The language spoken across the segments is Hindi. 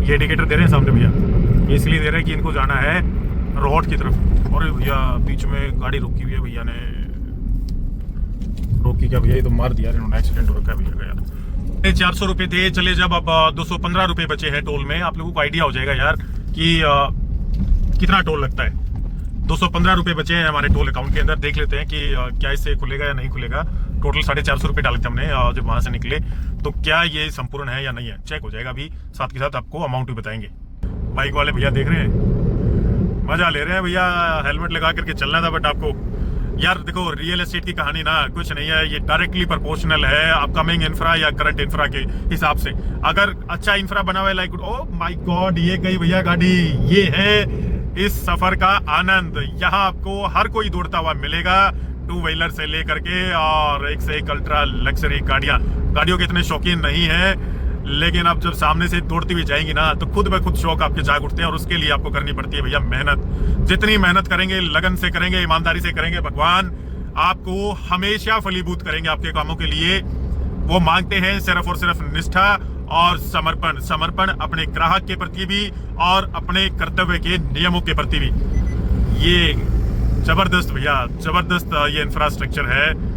ये इंडिकेटर दे रहे हैं सामने भैया, इसलिए दे रहे हैं कि इनको जाना है रोहट की तरफ। और भैया बीच में गाड़ी रोकी हुई है, भैया ने रोकी क्या भैया, ये तो मार दिया इन्होंने, एक्सीडेंट हो रखा है भैया का यार। 400 रुपये थे, चले जब अब 215 रुपये बचे हैं टोल में। आप लोगों को आइडिया हो जाएगा यार कि कितना टोल लगता है। 215 रुपये बचे हैं हमारे टोल अकाउंट के अंदर। देख लेते हैं कि क्या इससे खुलेगा या नहीं खुलेगा। टोटल 450 रुपये डाले थे हमने जब वहां से निकले, तो क्या ये संपूर्ण है या नहीं है चेक हो जाएगा अभी, साथ के साथ आपको अमाउंट भी बताएंगे। बाइक वाले भैया देख रहे हैं, मजा ले रहे हैं भैया, हेलमेट लगा करके चलना था। बट आपको यार देखो, रियल एस्टेट की कहानी ना कुछ नहीं है, ये डायरेक्टली प्रोपोर्शनल है अपकमिंग इंफ्रा या करंट इंफ्रा के हिसाब से। अगर अच्छा इंफ्रा बना हुआ है लाइक, ओ माय गॉड, ये गई भैया गाड़ी। ये है इस सफर का आनंद। यहाँ आपको हर कोई दौड़ता हुआ मिलेगा, टू व्हीलर से लेकर के और एक से एक अल्ट्रा लग्जरी गाड़ियों के इतने शौकीन नहीं है, लेकिन अब जब सामने से दौड़ती हुई जाएंगी ना तो खुद ब खुद शौक आपके जाग उठते हैं। और उसके लिए आपको करनी पड़ती है भैया मेहनत। जितनी मेहनत करेंगे, लगन से करेंगे, ईमानदारी से करेंगे, भगवान आपको हमेशा फलीभूत करेंगे आपके कामों के लिए। वो मांगते हैं सिर्फ और सिर्फ निष्ठा और समर्पण। समर्पण अपने ग्राहक के प्रति भी और अपने कर्तव्य के नियमों के प्रति भी। ये जबरदस्त भैया, जबरदस्त ये इंफ्रास्ट्रक्चर है।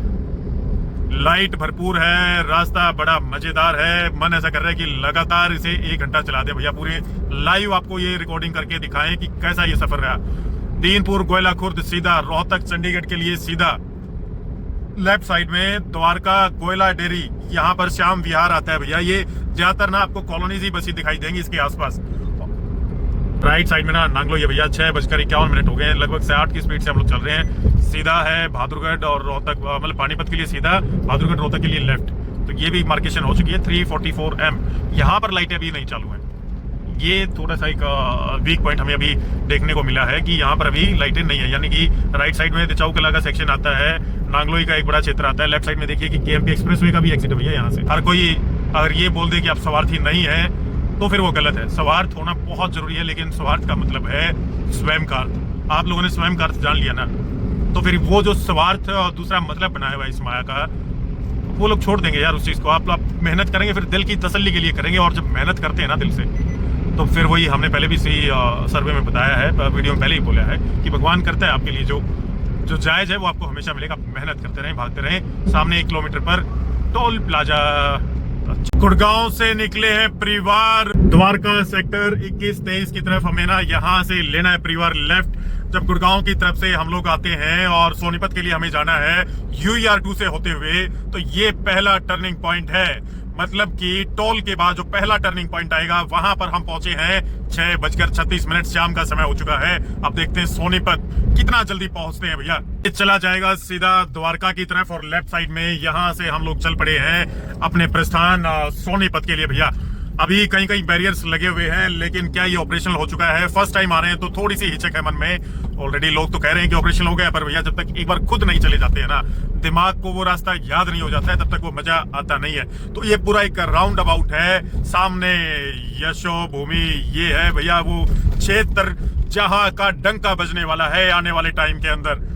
लाइट भरपूर है, रास्ता बड़ा मजेदार है। मन ऐसा कर रहा है कि लगातार इसे 1 घंटा चला दे भैया। पूरे लाइव आपको ये रिकॉर्डिंग करके दिखाएं कि कैसा ये सफर रहा। दीनपुर गोयला खुर्द सीधा, रोहतक चंडीगढ़ के लिए सीधा। लेफ्ट साइड में द्वारका गोयला डेरी, यहाँ पर श्याम विहार आता है भैया। ये ज्यादातर ना आपको कॉलोनीज ही बसी दिखाई देंगी इसके आसपास। राइट साइड में ना नांगलो, ये भैया 6:51 हो गए हैं, लगभग 8 की स्पीड से हम लोग चल रहे हैं। सीधा है बहादुरगढ़ और रोहतक, मतलब पानीपत के लिए सीधा, बहादुरगढ़ रोहतक के लिए लेफ्ट। तो ये भी मार्केशन हो चुकी है 344M। यहाँ पर लाइटें अभी नहीं चालू हैं। ये थोड़ा सा एक वीक पॉइंट हमें अभी देखने को मिला है कि यहाँ पर अभी लाइटें नहीं है। यानी कि राइट साइड में दिचाऊ कला का सेक्शन आता है, नांगलोई का एक बड़ा क्षेत्र आता है। लेफ्ट साइड में देखिए कि KMP एक्सप्रेसवे का भी एग्जिट है भैया यहाँ से। हर कोई अगर ये बोल दे कि आप स्वार्थी नहीं है तो फिर वो गलत है। स्वार्थ होना बहुत जरूरी है, लेकिन स्वार्थ का मतलब है स्वयं कार्थ। आप लोगों ने स्वयं कार्थ जान लिया ना, तो फिर वो जो स्वार्थ और दूसरा मतलब बनाया हुआ है इस माया का, वो लोग छोड़ देंगे यार उस चीज को। आप मेहनत करेंगे, फिर दिल की तसल्ली के लिए करेंगे। और जब मेहनत करते हैं ना दिल से, तो फिर वही हमने पहले भी इसी सर्वे में बताया है, वीडियो में पहले ही बोला है कि भगवान करता है आपके लिए जो जायज है वो आपको हमेशा मिलेगा। मेहनत करते रहें, भागते रहें। सामने 1 किलोमीटर पर टोल प्लाजा। गुड़गांव से निकले हैं परिवार, द्वारका सेक्टर 21-23 की तरफ हमें ना यहाँ से लेना है परिवार लेफ्ट। जब गुड़गांव की तरफ से हम लोग आते हैं और सोनीपत के लिए हमें जाना है UER2 से होते हुए, तो ये पहला टर्निंग पॉइंट है। मतलब कि टोल के बाद जो पहला टर्निंग पॉइंट आएगा वहां पर हम पहुंचे हैं 6:36। शाम का समय हो चुका है। अब देखते हैं सोनीपत कितना जल्दी पहुंचते हैं भैया। ये चला जाएगा सीधा द्वारका की तरफ और लेफ्ट साइड में यहाँ से हम लोग चल पड़े हैं अपने प्रस्थान सोनीपत के लिए भैया। अभी कहीं कहीं बैरियर्स लगे हुए हैं, लेकिन क्या ये ऑपरेशनल हो चुका है? फर्स्ट टाइम आ रहे हैं तो थोड़ी सी हिचक है मन में। ऑलरेडी लोग तो कह रहे हैं कि ऑपरेशनल हो गया, पर भैया जब तक एक बार खुद नहीं चले जाते हैं ना, दिमाग को वो रास्ता याद नहीं हो जाता है, तब तक वो मजा आता नहीं है। तो ये पूरा एक राउंड अबाउट है। सामने यशो भूमि, ये है भैया वो क्षेत्र जहां का डंका बजने वाला है आने वाले टाइम के अंदर।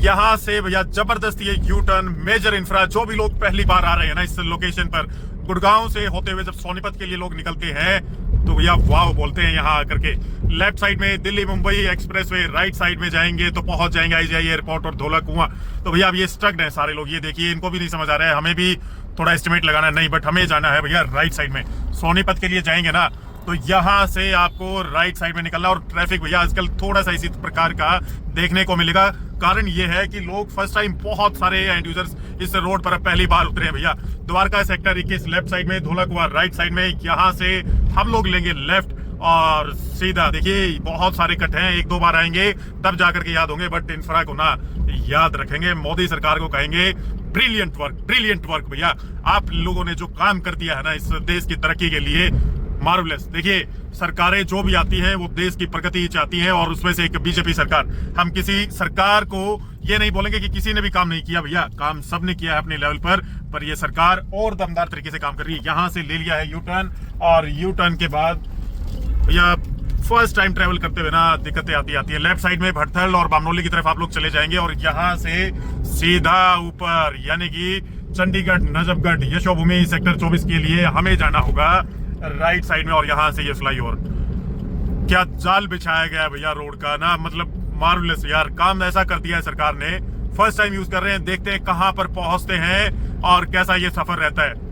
यहाँ से भैया जबरदस्त ये यू टर्न, मेजर इंफ्रा। जो भी लोग पहली बार आ रहे हैं ना इस लोकेशन पर, गुड़गांव से होते हुए जब सोनीपत के लिए लोग निकलते हैं तो भैया वाव बोलते हैं यहाँ आकर के। लेफ्ट साइड में Delhi Mumbai expressway, right side में जाएंगे तो पहुंच जाएंगे IGI एयरपोर्ट और धौला कुआं। तो भैया अब ये स्ट्रक्ड है सारे लोग, ये देखिए इनको भी नहीं समझ आ रहा है, हमें भी थोड़ा एस्टिमेट लगाना नहीं, बट हमें जाना है भैया राइट साइड में। सोनीपत के लिए जाएंगे ना तो यहाँ से आपको राइट साइड में निकलना। और ट्रैफिक भैया आजकल थोड़ा सा इसी प्रकार का देखने को मिलेगा। कारण ये है कि लोग फर्स्ट टाइम, बहुत सारे एंड यूजर्स इस रोड पर पहली बार उतरे हैं भैया। द्वारका सेक्टर 21 लेफ्ट साइड में, धौला कुआं राइट साइड में। यहाँ से हम लोग लेंगे लेफ्ट और सीधा। देखिए बहुत सारे कट हैं, 1-2 बार आएंगे तब जाकर के याद होंगे, बट इंफ्रा को ना याद रखेंगे। मोदी सरकार को कहेंगे ब्रिलियंट वर्क भैया। आप लोगों ने जो काम कर दिया है ना इस देश की तरक्की के लिए, मार्वलेस। देखिए सरकारें जो भी आती हैं वो देश की प्रगति चाहती हैं, और उसमें से एक बीजेपी सरकार। हम किसी सरकार को ये नहीं बोलेंगे कि किसी ने भी काम नहीं किया भैया, काम सबने किया है अपने लेवल पर ये सरकार और दमदार तरीके से काम कर रही है। यहाँ से ले लिया है यू टर्न, और यू टर्न के बाद भैया फर्स्ट टाइम ट्रेवल करते हुए ना दिक्कतें आती है। लेफ्ट साइड में भटथल और बामनोली की तरफ आप लोग चले जाएंगे, और यहाँ से सीधा ऊपर यानी कि चंडीगढ़, नजफगढ़, यशोभूमि सेक्टर 24 के लिए हमें जाना होगा राइट साइड में, और यहाँ से ये फ्लाईओवर। क्या जाल बिछाया गया है भैया रोड का ना, मतलब मार्वलेस यार, काम ऐसा कर दिया है सरकार ने। फर्स्ट टाइम यूज कर रहे हैं, देखते हैं कहां पर पहुंचते हैं और कैसा ये सफर रहता है।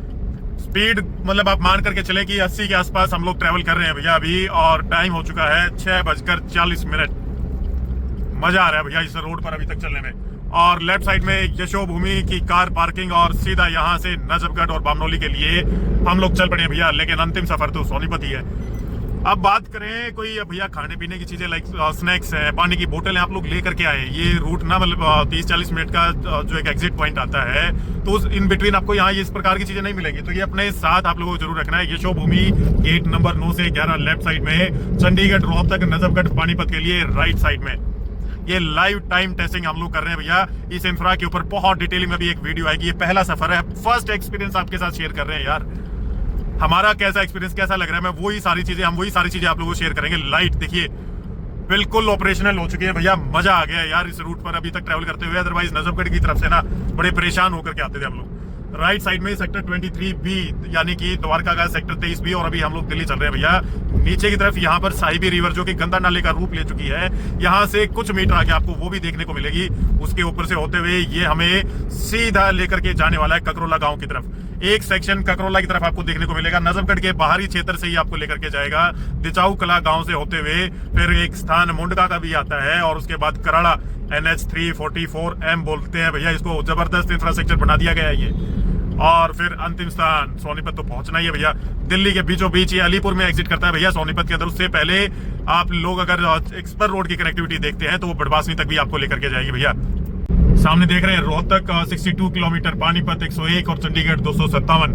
स्पीड मतलब आप मान करके चले कि 80 के आसपास हम लोग ट्रेवल कर रहे हैं भैया अभी, और टाइम हो चुका है 6:40। मजा आ रहा है भैया इस रोड पर अभी तक चलने में। और लेफ्ट साइड में यशोभूमि की कार पार्किंग, और सीधा यहाँ से नजफगढ़ और बामनोली के लिए हम लोग चल पड़े हैं भैया। लेकिन अंतिम सफर तो सोनीपत ही है। अब बात करें कोई भैया खाने पीने की चीजें, लाइक स्नैक्स है, पानी की बोतल है, आप लोग लेकर के आए। ये रूट ना मतलब 30-40 मिनट का जो एक एग्जिट पॉइंट आता है, तो उस इन बिटवीन आपको यहाँ इस प्रकार की चीजें नहीं मिलेंगी, तो ये अपने साथ आप लोगों को जरूर रखना है। यशोभूमि गेट नंबर 9 से 11 लेफ्ट साइड में, चंडीगढ़ रोहतक नजफगढ़ पानीपत के लिए राइट साइड में। ये लाइव टाइम टेस्टिंग हम लोग कर रहे हैं भैया। इस इंफ्रा के ऊपर बहुत डिटेलिंग में भी एक वीडियो आएगी। ये पहला सफर है, फर्स्ट एक्सपीरियंस आपके साथ शेयर कर रहे हैं यार। हमारा कैसा एक्सपीरियंस कैसा लग रहा है, मैं वही सारी चीजें आप लोगों को शेयर करेंगे। लाइट देखिए बिल्कुल ऑपरेशनल हो चुकी है भैया, मजा आ गया यार इस रूट पर अभी तक ट्रैवल करते हुए। अदरवाइज नजफगढ़ की तरफ से ना बड़े परेशान होकर के आते थे हम लोग। राइट साइड में सेक्टर 23B यानी कि द्वारका का सेक्टर 23B, और अभी हम लोग दिल्ली चल रहे हैं भैया। नीचे की तरफ यहाँ पर साहिबी रिवर जो कि गंदा नाले का रूप ले चुकी है, यहाँ से कुछ मीटर आगे आपको वो भी देखने को मिलेगी। उसके ऊपर से होते हुए ये हमें सीधा लेकर के जाने वाला है ककरोला गांव की तरफ। एक सेक्शन ककरोला की तरफ आपको देखने को मिलेगा, नजफगढ़ के बाहरी क्षेत्र से ही आपको लेकर के जाएगा। दिचाऊ कला गांव से होते हुए फिर एक स्थान मुंडका का भी आता है, और उसके बाद कराड़ा NH 344M बोलते हैं भैया इसको। जबरदस्त इंफ्रास्ट्रक्चर बना दिया गया है ये। और फिर अंतिम स्थान सोनीपत तो पहुंचना ही है भैया। दिल्ली के बीचों बीच ये अलीपुर में एग्जिट करता है भैया सोनीपत के अंदर। उससे पहले आप लोग अगर एक्सपर रोड की कनेक्टिविटी देखते हैं तो वो बड़वासनी तक भी आपको लेकर के जाएगी भैया। सामने देख रहे हैं रोहतक 62 किलोमीटर, पानीपत 101 और चंडीगढ़ 257।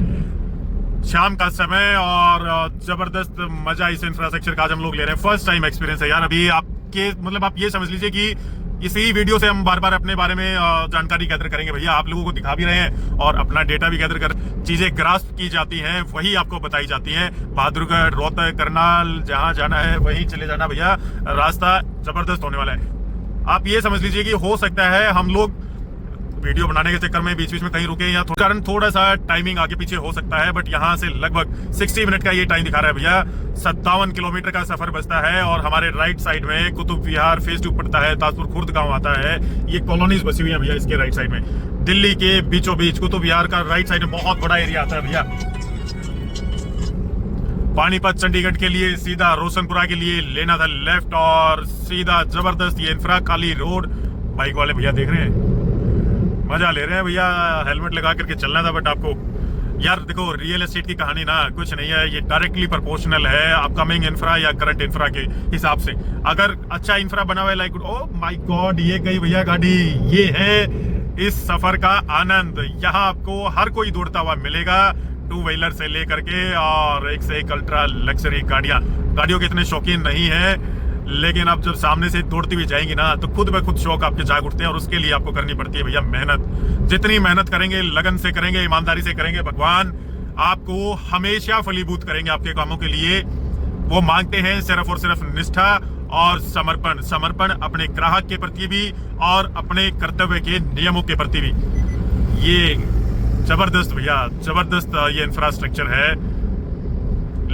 शाम का समय और जबरदस्त मजा इस इंफ्रास्ट्रक्चर का आज हम लोग ले रहे हैं। फर्स्ट टाइम एक्सपीरियंस है यार अभी आपके, मतलब आप ये समझ लीजिए कि इसी वीडियो से हम बार बार अपने बारे में जानकारी गैदर करेंगे भैया। आप लोगों को दिखा भी रहे हैं और अपना डेटा भी गैदर कर, चीजें ग्रास्प की जाती हैं वही आपको बताई जाती हैं। बहादुरगढ़, रोहतक, करनाल जहां जाना है वहीं चले जाना भैया। रास्ता जबरदस्त होने वाला है। आप ये समझ लीजिए कि हो सकता है हम लोग वीडियो बनाने के चक्कर में बीच बीच में कहीं रुके या कारण थोड़ा सा टाइमिंग आगे पीछे हो सकता है, बट यहाँ से लगभग 60 मिनट का ये टाइम दिखा रहा है भैया। 57 किलोमीटर का सफर बचता है, और हमारे राइट साइड में कुतुब विहार फेज 2 पड़ता है, ताजपुर खुर्द गांव आता है। ये कॉलोनीज बसी हुई है भैया इसके राइट साइड में। दिल्ली के बीचों बीच कुतुब विहार का राइट साइड में बहुत बड़ा एरिया आता है भैया। पानीपत चंडीगढ़ के लिए सीधा, रोशनपुरा के लिए लेना था लेफ्ट, और सीधा जबरदस्त ये इंफ्रा काली रोड। बाइक वाले भैया देख रहे हैं, मजा ले रहे हैं भैया। हेलमेट लगा करके चलना था, बट आपको यार देखो रियल एस्टेट की कहानी ना कुछ नहीं है, ये डायरेक्टली प्रोपोर्शनल है अपकमिंग इंफ्रा या करंट इंफ्रा के हिसाब से। अगर अच्छा इंफ्रा बना हुआ है लाइक, ओ माय गॉड ये गई भैया गाड़ी। ये है इस सफर का आनंद। यहाँ आपको हर कोई दौड़ता हुआ मिलेगा, 2 व्हीलर से लेकर के और एक से एक अल्ट्रा लग्जरी गाड़ियों के इतने शौकीन नहीं है, लेकिन अब जब सामने से दौड़ती हुई जाएंगी ना तो खुद ब खुद शौक आपके जाग उठते हैं। और उसके लिए आपको करनी पड़ती है भैया मेहनत। जितनी मेहनत करेंगे, लगन से करेंगे, ईमानदारी से करेंगे, भगवान आपको हमेशा फलीभूत करेंगे आपके कामों के लिए। वो मांगते हैं सिर्फ और सिर्फ निष्ठा और समर्पण अपने ग्राहक के प्रति भी और अपने कर्तव्य के नियमों के प्रति भी। ये जबरदस्त भैया, जबरदस्त ये इंफ्रास्ट्रक्चर है।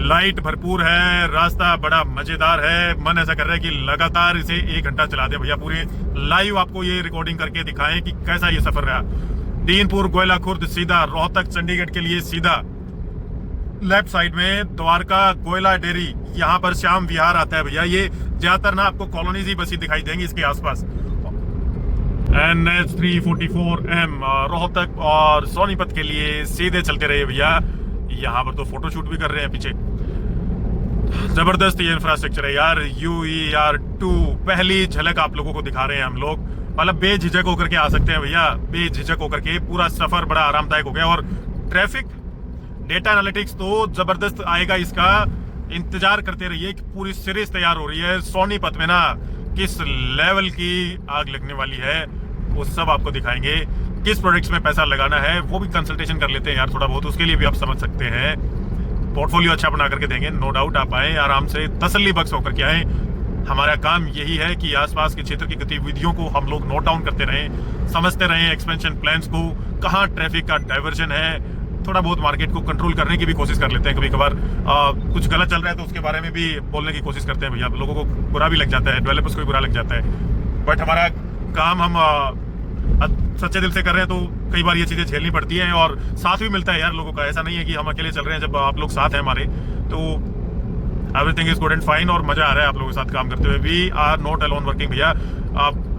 लाइट भरपूर है, रास्ता बड़ा मजेदार है। मन ऐसा कर रहा है कि लगातार इसे 1 घंटा चला दे भैया। पूरे लाइव आपको ये रिकॉर्डिंग करके दिखाएं कि कैसा ये सफर रहा। दीनपुर गोयला खुर्द सीधा, रोहतक चंडीगढ़ के लिए सीधा। लेफ्ट साइड में द्वारका गोयला डेरी, यहाँ पर श्याम विहार आता है भैया। ये ज्यादातर ना आपको कॉलोनीज ही बसी दिखाई देंगी इसके आसपास। NH 344M रोहतक और सोनीपत के लिए सीधे चलते रहे भैया। यहाँ पर तो फोटोशूट भी कर रहे हैं पीछे। जबरदस्त ये इंफ्रास्ट्रक्चर है यार। UER2 पहली झलक आप लोगों को दिखा रहे हैं हम लोग। मतलब बेझिझक होकर के आ सकते हैं भैया, बेझिझक होकर के। पूरा सफर बड़ा आरामदायक हो गया। और ट्रैफिक डेटा एनालिटिक्स तो जबरदस्त आएगा इसका, इंतजार करते रहिए कि पूरी सीरीज तैयार हो रही है। सोनीपत में ना किस लेवल की आग लगने वाली है वो सब आपको दिखाएंगे। किस प्रोडक्ट्स में पैसा लगाना है वो भी कंसल्टेशन कर लेते हैं यार थोड़ा बहुत, उसके लिए भी आप समझ सकते हैं। पोर्टफोलियो अच्छा बना करके देंगे, नो डाउट। आप आए आराम से तसल्ली बख्श होकर के आए। हमारा काम यही है कि आसपास के क्षेत्र की गतिविधियों को हम लोग नोट डाउन करते रहें, समझते रहें एक्सपेंशन प्लान्स को, कहाँ ट्रैफिक का डाइवर्जन है, थोड़ा बहुत मार्केट को कंट्रोल करने की भी कोशिश कर लेते हैं। कभी कभार कुछ गलत चल रहा है तो उसके बारे में भी बोलने की कोशिश करते हैं भैया। लोगों को बुरा भी लग जाता है, डेवलपर्स को भी बुरा लग जाता है, बट हमारा काम हम सच्चे दिल से कर रहे हैं तो कई बार ये चीज़ें झेलनी पड़ती हैं। और साथ भी मिलता है यार लोगों का, ऐसा नहीं है कि हम अकेले चल रहे हैं। जब आप लोग साथ हैं हमारे तो everything is good and fine और मजा आ रहा है आप लोगों के साथ काम करते हुए। We are not alone working भैया,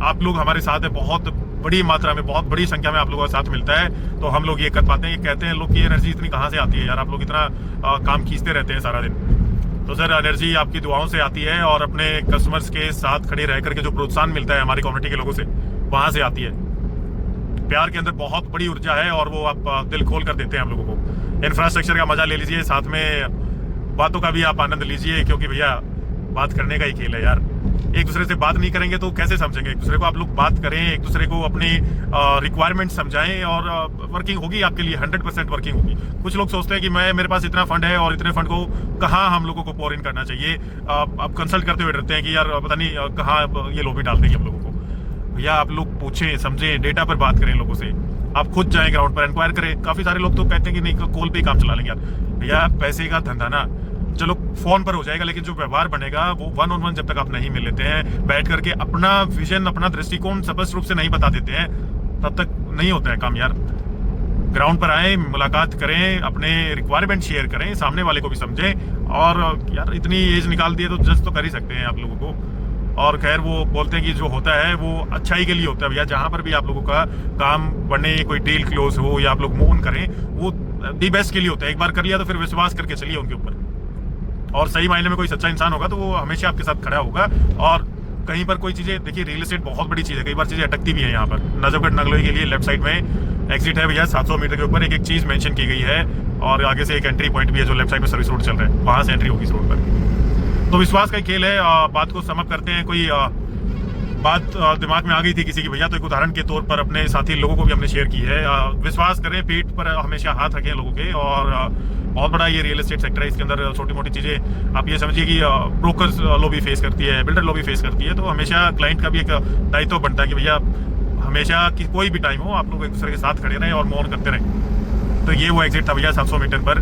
आप लोग हमारे साथ है, बहुत बड़ी मात्रा में, बहुत बड़ी संख्या में आप लोगों का साथ मिलता है तो हम लोग ये कर पाते हैं। ये कहते हैं लोग की एनर्जी इतनी कहाँ से आती है यार, आप लोग इतना काम खींचते रहते हैं सारा दिन। तो सर एनर्जी आपकी दुआओं से आती है और अपने कस्टमर्स के साथ खड़े रह करके जो प्रोत्साहन मिलता है हमारी कम्युनिटी के लोगों से, वहाँ से आती है। प्यार के अंदर बहुत बड़ी ऊर्जा है और वो आप दिल खोल कर देते हैं हम लोगों को। इंफ्रास्ट्रक्चर का मजा ले लीजिए, साथ में बातों का भी आप आनंद लीजिए, क्योंकि भैया बात करने का ही खेल है यार। एक दूसरे से बात नहीं करेंगे तो कैसे समझेंगे एक दूसरे को। आप लोग बात करें, एक दूसरे को अपनी रिक्वायरमेंट समझाएं और वर्किंग होगी आपके लिए, 100% वर्किंग होगी। कुछ लोग सोचते हैं कि मेरे पास इतना फंड है और इतने फंड को कहाँ हम लोगों को पोर इन करना चाहिए। आप कंसल्ट करते हुए डरते हैं कि यार पता नहीं कहाँ ये लॉबी डाल देंगे हम लोगों को। भैया आप लोग पूछें, समझें, डेटा पर बात करें लोगों से। आप खुद जाएं ग्राउंड पर, इंक्वायर करें। काफी सारे लोग तो कहते हैं कि नहीं कॉल पे ही काम चला लेंगे यार। भैया पैसे का धंधा ना चलो फोन पर हो जाएगा, लेकिन जो व्यवहार बनेगा वो 1-on-1 जब तक आप नहीं मिल लेते हैं, बैठ करके अपना विजन, अपना दृष्टिकोण स्पष्ट रूप से नहीं बता देते हैं, तब तक नहीं होता है काम यार। ग्राउंड पर आए, मुलाकात करें, अपने रिक्वायरमेंट शेयर करें, सामने वाले को भी समझें। और यार इतनी एज निकाल दिए तो जज तो कर ही सकते हैं आप लोगों को। और खैर वो बोलते हैं कि जो होता है वो अच्छाई के लिए होता है भैया। जहाँ पर भी आप लोगों का काम बने, कोई डील क्लोज हो या आप लोग मूव ऑन करें, वो दी बेस्ट के लिए होता है। एक बार कर लिया तो फिर विश्वास करके चलिए उनके ऊपर। और सही मायने में कोई सच्चा इंसान होगा तो वो हमेशा आपके साथ खड़ा होगा। और कहीं पर कोई चीज़ें, देखिए रियल एस्टेट बहुत बड़ी चीज़ है, कई बार चीज़ें अटकती भी है। यहाँ पर नजफगढ़ नगलोई के लिए लेफ्ट साइड में एग्जिट है भैया, 700 मीटर के ऊपर एक चीज़ मेंशन की गई है और आगे से एक एंट्री पॉइंट भी है जो लेफ्ट साइड में सर्विस रोड चल रहा है, वहाँ से एंट्री होगी इस रोड पर। तो विश्वास का खेल है। बात को समअप करते हैं। कोई बात दिमाग में आ गई थी किसी की भैया, तो एक उदाहरण के तौर पर अपने साथी लोगों को भी हमने शेयर की है। विश्वास करें, पीठ पर हमेशा हाथ रखें लोगों के। और बहुत बड़ा ये रियल एस्टेट सेक्टर है, इसके अंदर छोटी मोटी चीज़ें आप ये समझिए कि ब्रोकर्स लॉबी फेस करती है, बिल्डर लॉबी फेस करती है। तो हमेशा क्लाइंट का भी एक दायित्व बनता है कि भैया हमेशा कोई भी टाइम हो आप लोग एक दूसरे के साथ खड़े रहें और मूव ऑन करते रहें। तो ये वो एग्जिट था भैया 700 मीटर पर।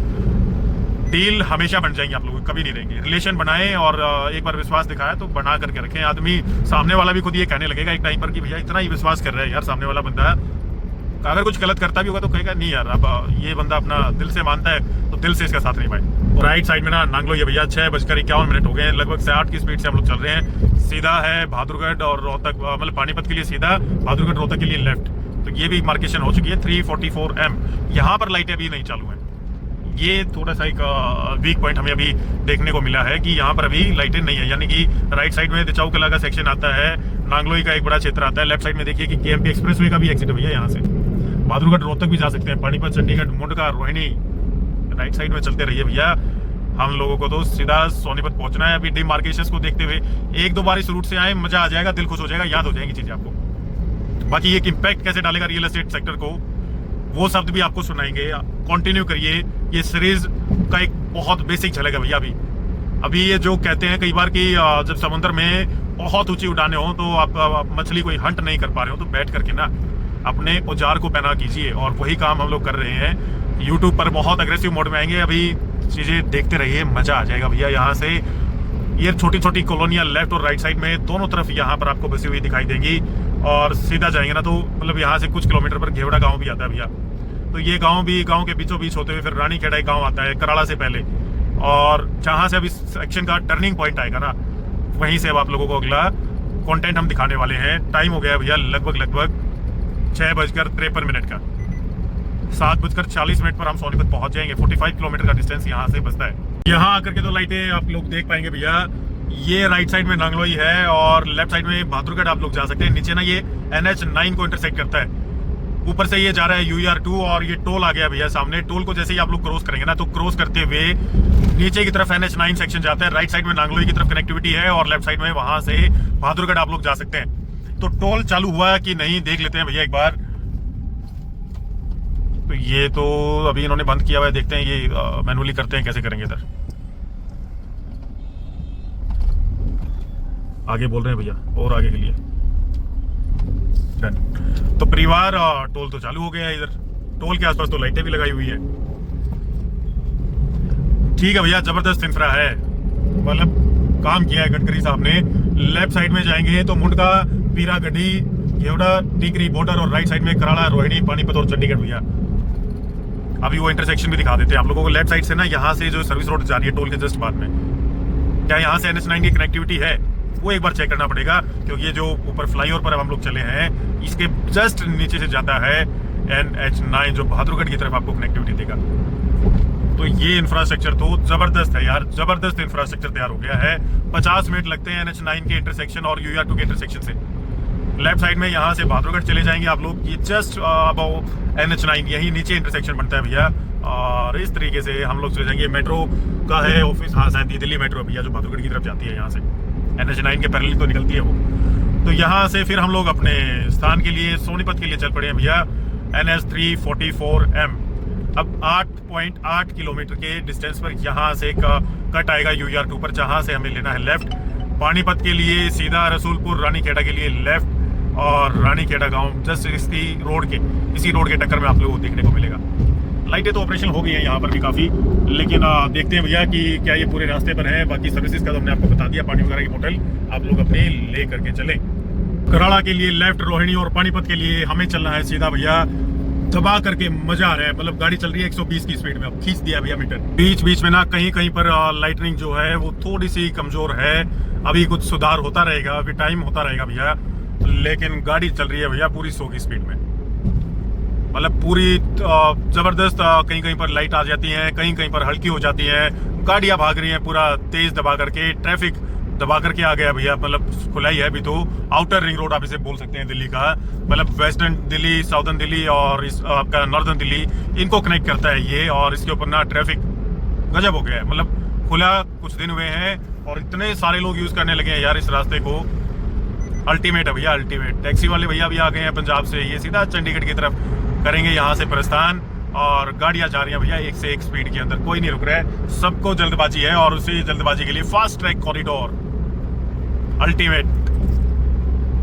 डील हमेशा बन जाएंगी आप लोग, कभी नहीं रहेंगे। रिलेशन बनाएं और एक बार विश्वास दिखाया तो बना करके रखें। आदमी सामने वाला भी खुद ये कहने लगेगा एक टाइम पर कि भैया इतना ही विश्वास कर रहा है यार सामने वाला बंदा, अगर कुछ गलत करता भी होगा तो कहेगा नहीं यार अब ये बंदा अपना दिल से मानता है तो दिल से इसका साथ नहीं पाए। राइट साइड में ना नांगलोई है भैया, 6:51 हो गए, लगभग 60 की स्पीड से हम लोग चल रहे हैं। सीधा है बहादुरगढ़ और रोहतक, मतलब पानीपत के लिए सीधा, बहादुरगढ़ रोहतक के लिए लेफ्ट। तो ये भी मार्केशन हो चुकी है 344M। यहाँ पर लाइटें अभी नहीं चालू हैं। ये थोड़ा सा एक वीक पॉइंट हमें अभी देखने को मिला है कि यहाँ पर अभी लाइटें नहीं है। यानी कि राइट साइड में दिचाऊ कला का सेक्शन आता है, नांगलोई का एक बड़ा क्षेत्र आता है। लेफ्ट साइड में देखिए कि KMP एक्सप्रेसवे का भी एग्जिट है भैया, यहाँ से बहादुरगढ़ रोहतक भी जा सकते हैं। पानीपत, चंडीगढ़, मुंडका, रोहिणी, राइट साइड में चलते रहिए भैया। हम लोगों को तो सीधा सोनीपत पहुंचना है। अभी डिमार्केशंस को देखते हुए 1-2 बार इस रूट से आए, मजा आ जाएगा, दिल खुश हो जाएगा, याद हो जाएंगी चीजें आपको। बाकी एक इम्पैक्ट कैसे डालेगा रियल एस्टेट सेक्टर को, वो शब्द भी आपको सुनाएंगे। कंटिन्यू करिए, ये सीरीज का एक बहुत बेसिक झलक है भैया। अभी ये जो कहते हैं कई बार कि जब समुद्र में बहुत ऊंची उड़ाने हो तो आप मछली कोई हंट नहीं कर पा रहे हो, तो बैठ करके ना अपने औजार को पहना कीजिए। और वही काम हम लोग कर रहे हैं। यूट्यूब पर बहुत अग्रेसिव मोड में आएंगे, अभी चीजें देखते रहिए, मजा आ जाएगा भैया। यहाँ से ये छोटी छोटी कॉलोनियां लेफ्ट और राइट साइड में दोनों तरफ यहाँ पर आपको बसी हुई दिखाई देंगी। और सीधा जाएंगे ना तो मतलब यहाँ से कुछ किलोमीटर पर घेवड़ा गांव भी आता है भैया। तो ये गांव भी गांव के बीचों बीच होते हुए फिर रानीखेड़ा एक गांव आता है कराड़ा से पहले। और जहाँ से अभी सेक्शन का टर्निंग पॉइंट आएगा ना, वहीं से अब आप लोगों को अगला कंटेंट हम दिखाने वाले हैं। टाइम हो गया भैया लगभग 6:53 का। 7:40 पर हम सोनीपत पहुंच जाएंगे। 45 किलोमीटर का डिस्टेंस यहाँ से बचता है। यहाँ आकर के तो लाइटें आप लोग देख पाएंगे भैया। ये राइट साइड में नांगलोई है और लेफ्ट साइड में बहादुरगढ़ आप लोग जा सकते हैं। नीचे ना ये NH9 को इंटरसेक्ट करता है, ऊपर से ये जा रहा है UER2 और ये टोल आ गया भैया सामने। टोल को जैसे ही आप लोग क्रॉस करेंगे ना, तो क्रॉस करते हुए नीचे की तरफ NH9 सेक्शन जाता है। राइट साइड में नांगलोई की तरफ कनेक्टिविटी है और लेफ्ट साइड में वहां से बहादुरगढ़ आप लोग जा सकते हैं। तो टोल चालू हुआ कि नहीं देख लेते हैं भैया एक बार। तो ये तो अभी इन्होंने बंद किया हुआ है, देखते हैं ये मैनुअली करते हैं कैसे करेंगे। इधर आगे बोल रहे हैं भैया और आगे के लिए डन। तो परिवार टोल तो चालू हो गया है। इधर टोल के आसपास तो लाइटें भी लगाई हुई है। ठीक है भैया, जबरदस्त इंफ्रा है, मतलब काम किया है गडकरी साहब ने। लेफ्ट साइड में जाएंगे तो मुंडका, पीरा गड्डी, येवड़ा, टीकरी बॉर्डर, और राइट साइड में कराड़ा, रोहिणी, पानीपत और चंडीगढ़ भैया। अभी वो इंटरसेक्शन भी दिखा देते हैं आप लोगों को। लेफ्ट साइड से ना यहाँ से जो सर्विस रोड जा रही है टोल के जस्ट बाद में, क्या यहाँ से NH9 की कनेक्टिविटी है वो एक बार चेक करना पड़ेगा, क्योंकि ये जो ऊपर फ्लाईओवर पर हम लोग चले हैं इसके जस्ट नीचे से जाता है NH9 जो बहादुरगढ़ की तरफ आपको कनेक्टिविटी देगा। तो ये इंफ्रास्ट्रक्चर तो जबरदस्त है यार, जबरदस्त इंफ्रास्ट्रक्चर तैयार हो गया है। 50 मिनट लगते हैं NH9 के इंटरसेक्शन और UR2 के इंटरसेक्शन से। लेफ्ट साइड में यहाँ से बहादुरगढ़ चले जाएंगे आप लोग, ये जस्ट अबाउ NH9 यही नीचे इंटरसेक्शन बनता है भैया। और इस तरीके से हम लोग चले जाएंगे। मेट्रो का है ऑफिस, हाँ शायद दिल्ली मेट्रो भैया जो बहादुरगढ़ की तरफ जाती है, यहाँ से NH9 के पैरेलल तो निकलती है वो। तो यहाँ से फिर हम लोग अपने स्थान के लिए सोनीपत के लिए चल पड़े हैं भैया, NH344M। अब 8.8 किलोमीटर के डिस्टेंस पर यहाँ से कट आएगा UR2 पर, जहाँ से हमें लेना है लेफ्ट। पानीपत के लिए सीधा, रसूलपुर रानीखेड़ा के लिए लेफ्ट, और रानीखेड़ा गांव जस्ट इसी रोड के टक्कर में आप लोगों को देखने को मिलेगा। लाइटें तो ऑपरेशन हो गई है यहाँ पर भी काफ़ी, लेकिन देखते हैं भैया कि क्या ये पूरे रास्ते पर है। बाकी सर्विसेज का तो हमने आपको बता दिया, पानी वगैरह की बोतल आप लोग अपने ले करके चले। कराड़ा के लिए लेफ्ट, रोहिणी और पानीपत के लिए हमें चलना है सीधा भैया, दबा करके मजा आ रहा है। मतलब गाड़ी चल रही है 120 की स्पीड में, अब खींच दिया भैया मीटर। बीच बीच में ना कहीं कहीं पर लाइटनिंग जो है वो थोड़ी सी कमजोर है, अभी कुछ सुधार होता रहेगा, अभी टाइम होता रहेगा भैया, लेकिन गाड़ी चल रही है भैया पूरी 100 की स्पीड में। मतलब पूरी जबरदस्त, कहीं कहीं पर लाइट आ जाती है, कहीं कहीं पर हल्की हो जाती है, गाड़ियां भाग रही हैं पूरा तेज दबा करके, ट्रैफिक दबा करके आ गया भैया। मतलब खुला ही है अभी तो, आउटर रिंग रोड आप इसे बोल सकते हैं दिल्ली का। मतलब वेस्टर्न दिल्ली, साउथर्न दिल्ली और आपका नॉर्दर्न दिल्ली, इनको कनेक्ट करता है ये। और इसके ऊपर ना ट्रैफिक गजब हो गया है, मतलब खुला कुछ दिन हुए हैं और इतने सारे लोग यूज करने लगे हैं यार इस रास्ते को। अल्टीमेट है भैया, अल्टीमेट। टैक्सी वाले भैया भी आ गए हैं पंजाब से, ये सीधा चंडीगढ़ की तरफ करेंगे यहाँ से प्रस्थान, और गाड़ियां जा रही हैं भैया 1 से 1 स्पीड के अंदर, कोई नहीं रुक रहा है, सबको जल्दबाजी है। और उसी जल्दबाजी के लिए फास्ट ट्रैक कॉरिडोर अल्टीमेट।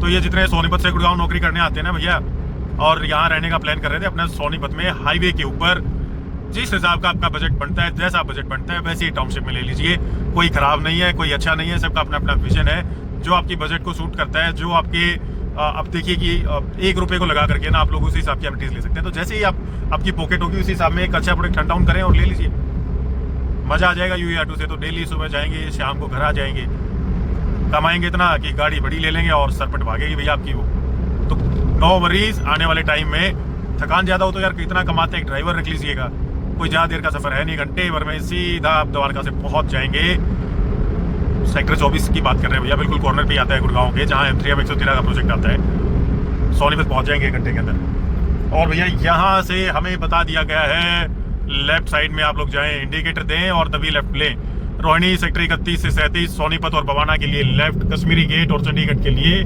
तो ये जितने सोनीपत से गुड़गांव नौकरी करने आते हैं ना भैया, और यहाँ रहने का प्लान कर रहे थे अपने सोनीपत में हाईवे के ऊपर, जिस हिसाब का आपका बजट बनता है, जैसा बजट बनता है वैसे ही टाउनशिप में ले लीजिए। कोई खराब नहीं है, कोई अच्छा नहीं है, सबका अपना अपना विजन है, जो आपकी बजट को सूट करता है, जो आपके अब देखिए कि 1 रुपये को लगा करके ना आप लोग उसी हिसाब की एमिनिटीज ले सकते हैं। तो जैसे ही आपकी पॉकेट होगी उसी हिसाब में एक अच्छा प्रोडक्ट टर्न डाउन करें और ले लीजिए, मजा आ जाएगा। UR2 से तो डेली सुबह जाएंगे, शाम को घर आ जाएंगे, कमाएंगे इतना कि गाड़ी बड़ी ले लेंगे और सरपट भागेगी भैया आपकी वो। तो नो वरीज, आने वाले टाइम में थकान ज्यादा हो तो यार कितना कमाते एक ड्राइवर रख लीजिएगा, कोई ज्यादा देर का सफर है नहीं, घंटे भर में सीधा आप द्वारका से पहुंच जाएंगे। सेक्टर 24 की बात कर रहे हैं भैया, बिल्कुल कॉर्नर पे आता है गुड़गांव के, जहाँ M3M 113 का प्रोजेक्ट आता है। सोनीपत पहुंच जाएंगे 1 घंटे के अंदर। और भैया यहाँ से हमें बता दिया गया है लेफ्ट साइड में आप लोग जाएं, इंडिकेटर दें और तभी लेफ्ट लें। रोहिणी सेक्टर 31 से 37, सोनीपत और बवाना के लिए लेफ्ट, कश्मीरी गेट और चंडीगढ़ के लिए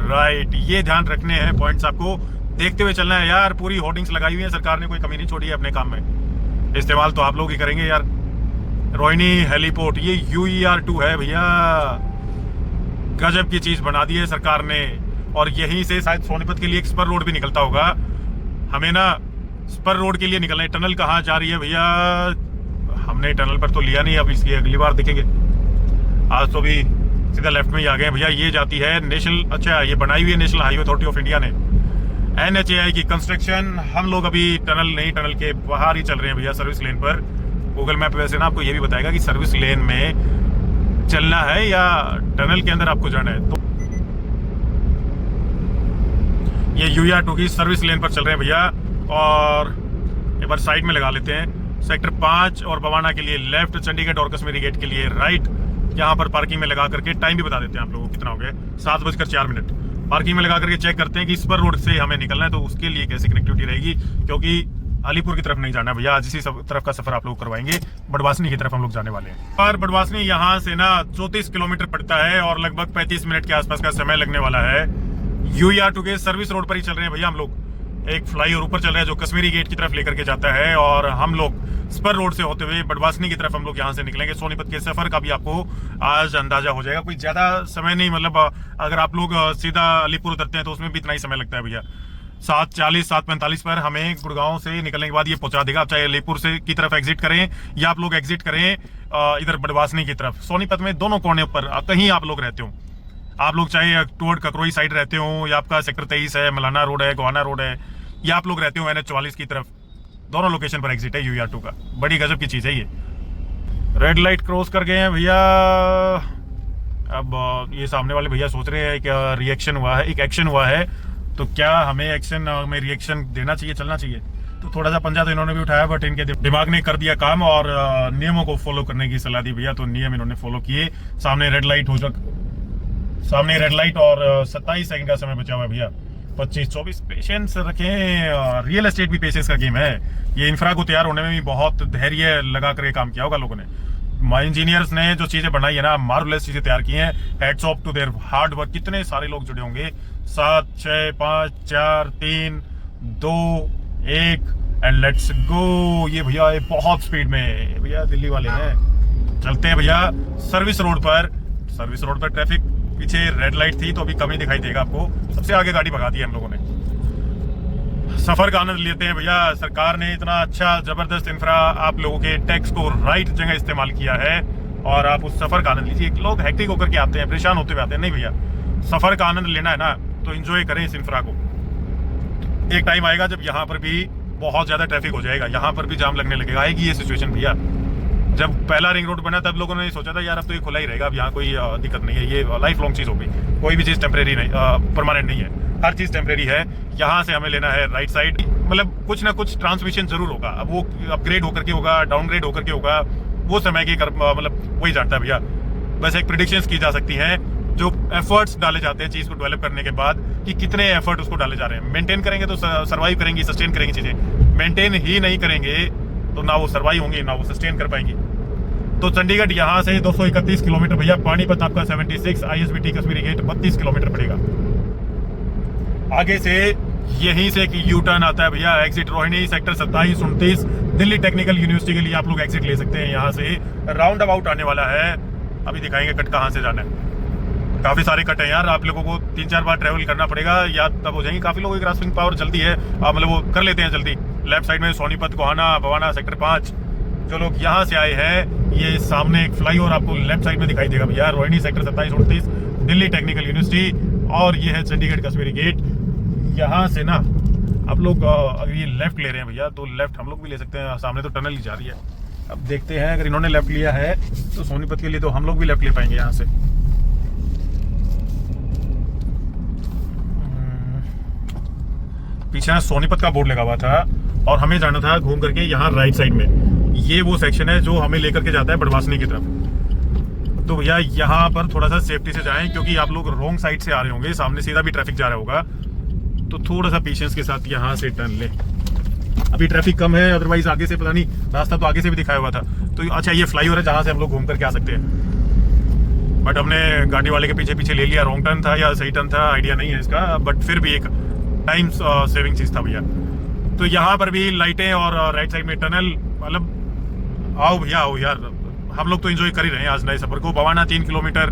राइट। ये ध्यान रखने हैं पॉइंट्स, आपको देखते हुए चलना है यार। पूरी होर्डिंग्स लगाई हुई है सरकार ने, कोई कमी नहीं छोड़ी है अपने काम में। इस्तेमाल तो आप लोग ही करेंगे यार। रोहिणी हेलीपोर्ट, ये UR2 है भैया, गजब की चीज बना दी है सरकार ने। और यहीं से शायद सोनीपत के लिए एक स्पर रोड भी निकलता होगा। हमें ना स्पर रोड के लिए निकलना है। टनल कहाँ जा रही है भैया, हमने टनल पर तो लिया नहीं, अब इसकी अगली बार देखेंगे। आज तो भी सीधा लेफ्ट में ही आ गए भैया। ये जाती है नेशनल, अच्छा ये बनाई हुई है national highway authority of India ने, NHAI की कंस्ट्रक्शन। हम लोग अभी टनल नहीं, टनल के बाहर ही चल रहे हैं भैया, सर्विस लेन पर। गूगल मैप वैसे ना आपको ये भी बताएगा कि सर्विस लेन में चलना है या टनल के अंदर आपको जाना है। तो ये UR2 की सर्विस लेन पर चल रहे हैं भैया, और एक बार साइड में लगा लेते हैं। सेक्टर 5 और बवाना के लिए लेफ्ट, चंडीगढ़ और कश्मीरी गेट के लिए राइट। यहाँ पर पार्किंग में लगा करके टाइम भी बता देते हैं आप लोगों को कितना हो गया, 7:04। पार्किंग में लगा करके चेक करते हैं कि इस पर रोड से हमें निकलना है, तो उसके लिए कैसी कनेक्टिविटी रहेगी, क्योंकि अलीपुर की तरफ नहीं जाना है भैया। आज इसी तरफ का सफर आप लोग करवाएंगे, बड़वासनी की तरफ हम लोग जाने वाले हैं। पर बड़वासनी यहाँ से ना 34 किलोमीटर पड़ता है और लगभग 35 मिनट के आसपास का समय लगने वाला है। UR2 के सर्विस रोड पर ही चल रहे हैं भैया हम लोग। एक फ्लाईओवर ऊपर चल रहा है जो कश्मीरी गेट की तरफ लेकर के जाता है, और हम लोग स्पर रोड से होते हुए बड़वासनी की तरफ हम लोग यहाँ से निकलेंगे। सोनीपत के सफर का भी आपको आज अंदाजा हो जाएगा, कोई ज्यादा समय नहीं। मतलब अगर आप लोग सीधा अलीपुर उतरते हैं तो उसमें भी इतना ही समय लगता है भैया। 7:40 7:45 पर हमें गुड़गांव से निकलने के बाद ये पहुंचा देगा। आप चाहे अलीपुर से की तरफ एग्जिट करें या आप लोग एग्जिट करें इधर बड़वासनी की तरफ, सोनीपत में दोनों कोने पर कहीं आप लोग रहते हो, आप लोग चाहे टूवर्ड ककरोई साइड रहते हो या आपका सेक्टर 23 है, मलाना रोड है, गोहाना रोड है, या आप लोग रहते हो NH 44 की तरफ, दोनों लोकेशन पर एग्जिट है UER2 का। बड़ी गजब की चीज़ है ये। रेड लाइट क्रॉस कर गए हैं भैया। अब ये सामने वाले भैया सोच रहे हैं कि रिएक्शन हुआ है, एक एक्शन हुआ है, तो क्या हमें एक्शन में रिएक्शन देना चाहिए, चलना चाहिए? तो थोड़ा सा पंजा तो इन्होंने भी उठाया, बट इनके दिमाग ने कर दिया काम और नियमों को फॉलो करने की सलाह दी भैया। तो नियम इन्होंने फॉलो किए। सामने रेड लाइट और 27 सेकंड का समय बचा हुआ है भैया। 25-24 पेशेंस रखें। रियल एस्टेट भी पेशेंस का गेम है। ये इंफ्रा को तैयार होने में भी बहुत धैर्य लगा कर काम किया होगा लोगों ने। माई इंजीनियर्स ने जो चीजें बनाई है ना, मार्वलेस चीजें तैयार की हैं। Heads off to their hard work. कितने सारे लोग जुड़े होंगे। 7 6 5 4 3 2 1 एंड लेट्स गो। ये भैया बहुत स्पीड में भैया दिल्ली वाले हैं। चलते हैं भैया सर्विस रोड पर ट्रैफिक, पीछे रेड लाइट थी तो अभी कम ही दिखाई देगा आपको। सबसे आगे गाड़ी भगा दी है हम लोगों ने। सफर का आनंद लेते हैं भैया। सरकार ने इतना अच्छा जबरदस्त इंफ्रा आप लोगों के टैक्स को राइट जगह इस्तेमाल किया है और आप उस सफर का आनंद लीजिए। लोग हैक्टिक होकर के आते हैं, परेशान होते हुए आते हैं। नहीं भैया, सफर का आनंद लेना है ना तो एंजॉय करें इस इंफ्रा को। एक टाइम आएगा जब यहाँ पर भी बहुत ज्यादा ट्रैफिक हो जाएगा, यहाँ पर भी जाम लगने लगेगा। आएगी ये सिचुएशन भैया। जब पहला रिंग रोड बना तब लोगों ने सोचा था यार अब तो ये खुला ही रहेगा, अब यहाँ कोई दिक्कत नहीं है, ये लाइफ लॉन्ग चीज होगी, कोई भी चीज टेम्परेरी नहीं, परमानेंट नहीं है, हर चीज टेम्परेरी है। यहाँ से हमें लेना है राइट साइड, मतलब कुछ ना कुछ ट्रांसमिशन जरूर होगा। अब वो अपग्रेड होकर के होगा, डाउनग्रेड होकर के होगा, वो समय की मतलब वही जानता है भैया। बस एक प्रिडिक्शंस की जा सकती हैं, जो एफर्ट्स डाले जाते हैं चीज को डेवलप करने के बाद, कि कितने एफर्ट उसको डाले जा रहे हैं। मेंटेन करेंगे तो सर्वाइव करेंगी, सस्टेन करेंगी चीजें। मेंटेन ही नहीं करेंगे तो ना वो सर्वाइव होंगी ना वो सस्टेन कर पाएंगी। तो चंडीगढ़ यहाँ से 231 किलोमीटर भैया, पानीपत आपका 76, ISBT कश्मीरी गेट 32 किलोमीटर पड़ेगा। आगे से यहीं से एक यू टर्न आता है भैया, exit Rohini sector 27 29 Delhi technical university के लिए आप लोग एग्जिट ले सकते हैं। यहाँ से राउंड अबाउट आने वाला है, अभी दिखाएंगे कट कहाँ से जाना है। काफी सारे कट है यार, आप लोगों को 3-4 बार ट्रेवल करना पड़ेगा, या तब हो जाएंगे। काफी लोगों की क्रॉसिंग पावर जल्दी है, मतलब वो कर लेते हैं जल्दी। लेफ्ट साइड में सोनीपत, गोहाना, बवाना सेक्टर 5। जो लोग यहाँ से आए हैं, ये सामने एक फ्लाईओवर आपको लेफ्ट साइड में दिखाई देगा भैया, Rohini sector 27 29 Delhi technical university, और ये है चंडीगढ़ कश्मीरी गेट। यहाँ से ना आप लोग अगर ये लेफ्ट ले रहे हैं भैया तो लेफ्ट हम लोग भी ले सकते हैं, सामने तो टनल ही जा रही है। अब देखते हैं, अगर इन्होंने लेफ्ट लिया है तो सोनीपत के लिए तो हम लोग भी लेफ्ट ले पाएंगे यहाँ से। पीछे सोनीपत का बोर्ड लगा हुआ था और हमें जाना था घूम करके यहाँ राइट साइड में। ये वो सेक्शन है जो हमें लेकर के जाता है बड़वासनी की तरफ। तो भैया यहाँ पर थोड़ा सा सेफ्टी से जाएं, क्योंकि आप लोग रॉन्ग साइड से आ रहे होंगे, सामने सीधा भी ट्रैफिक जा रहा होगा, तो थोड़ा सा पेशेंस के साथ यहाँ से टर्न ले। अभी ट्रैफिक कम है, अदरवाइज आगे से पता नहीं, रास्ता तो आगे से भी दिखाया हुआ था। तो अच्छा, ये फ्लाईओवर है जहाँ से हम लोग घूम करके आ सकते हैं, बट हमने गाड़ी वाले के पीछे पीछे ले लिया। रॉन्ग टर्न था या सही टर्न था आइडिया नहीं है इसका, बट फिर भी एक टाइम सेविंग चीज था भैया। तो यहाँ पर भी लाइटें और राइट साइड में टनल, मतलब आओ भैया आओ यार, हम लोग तो एंजॉय कर ही रहे हैं आज नए सफर को। बवाना 3 किलोमीटर,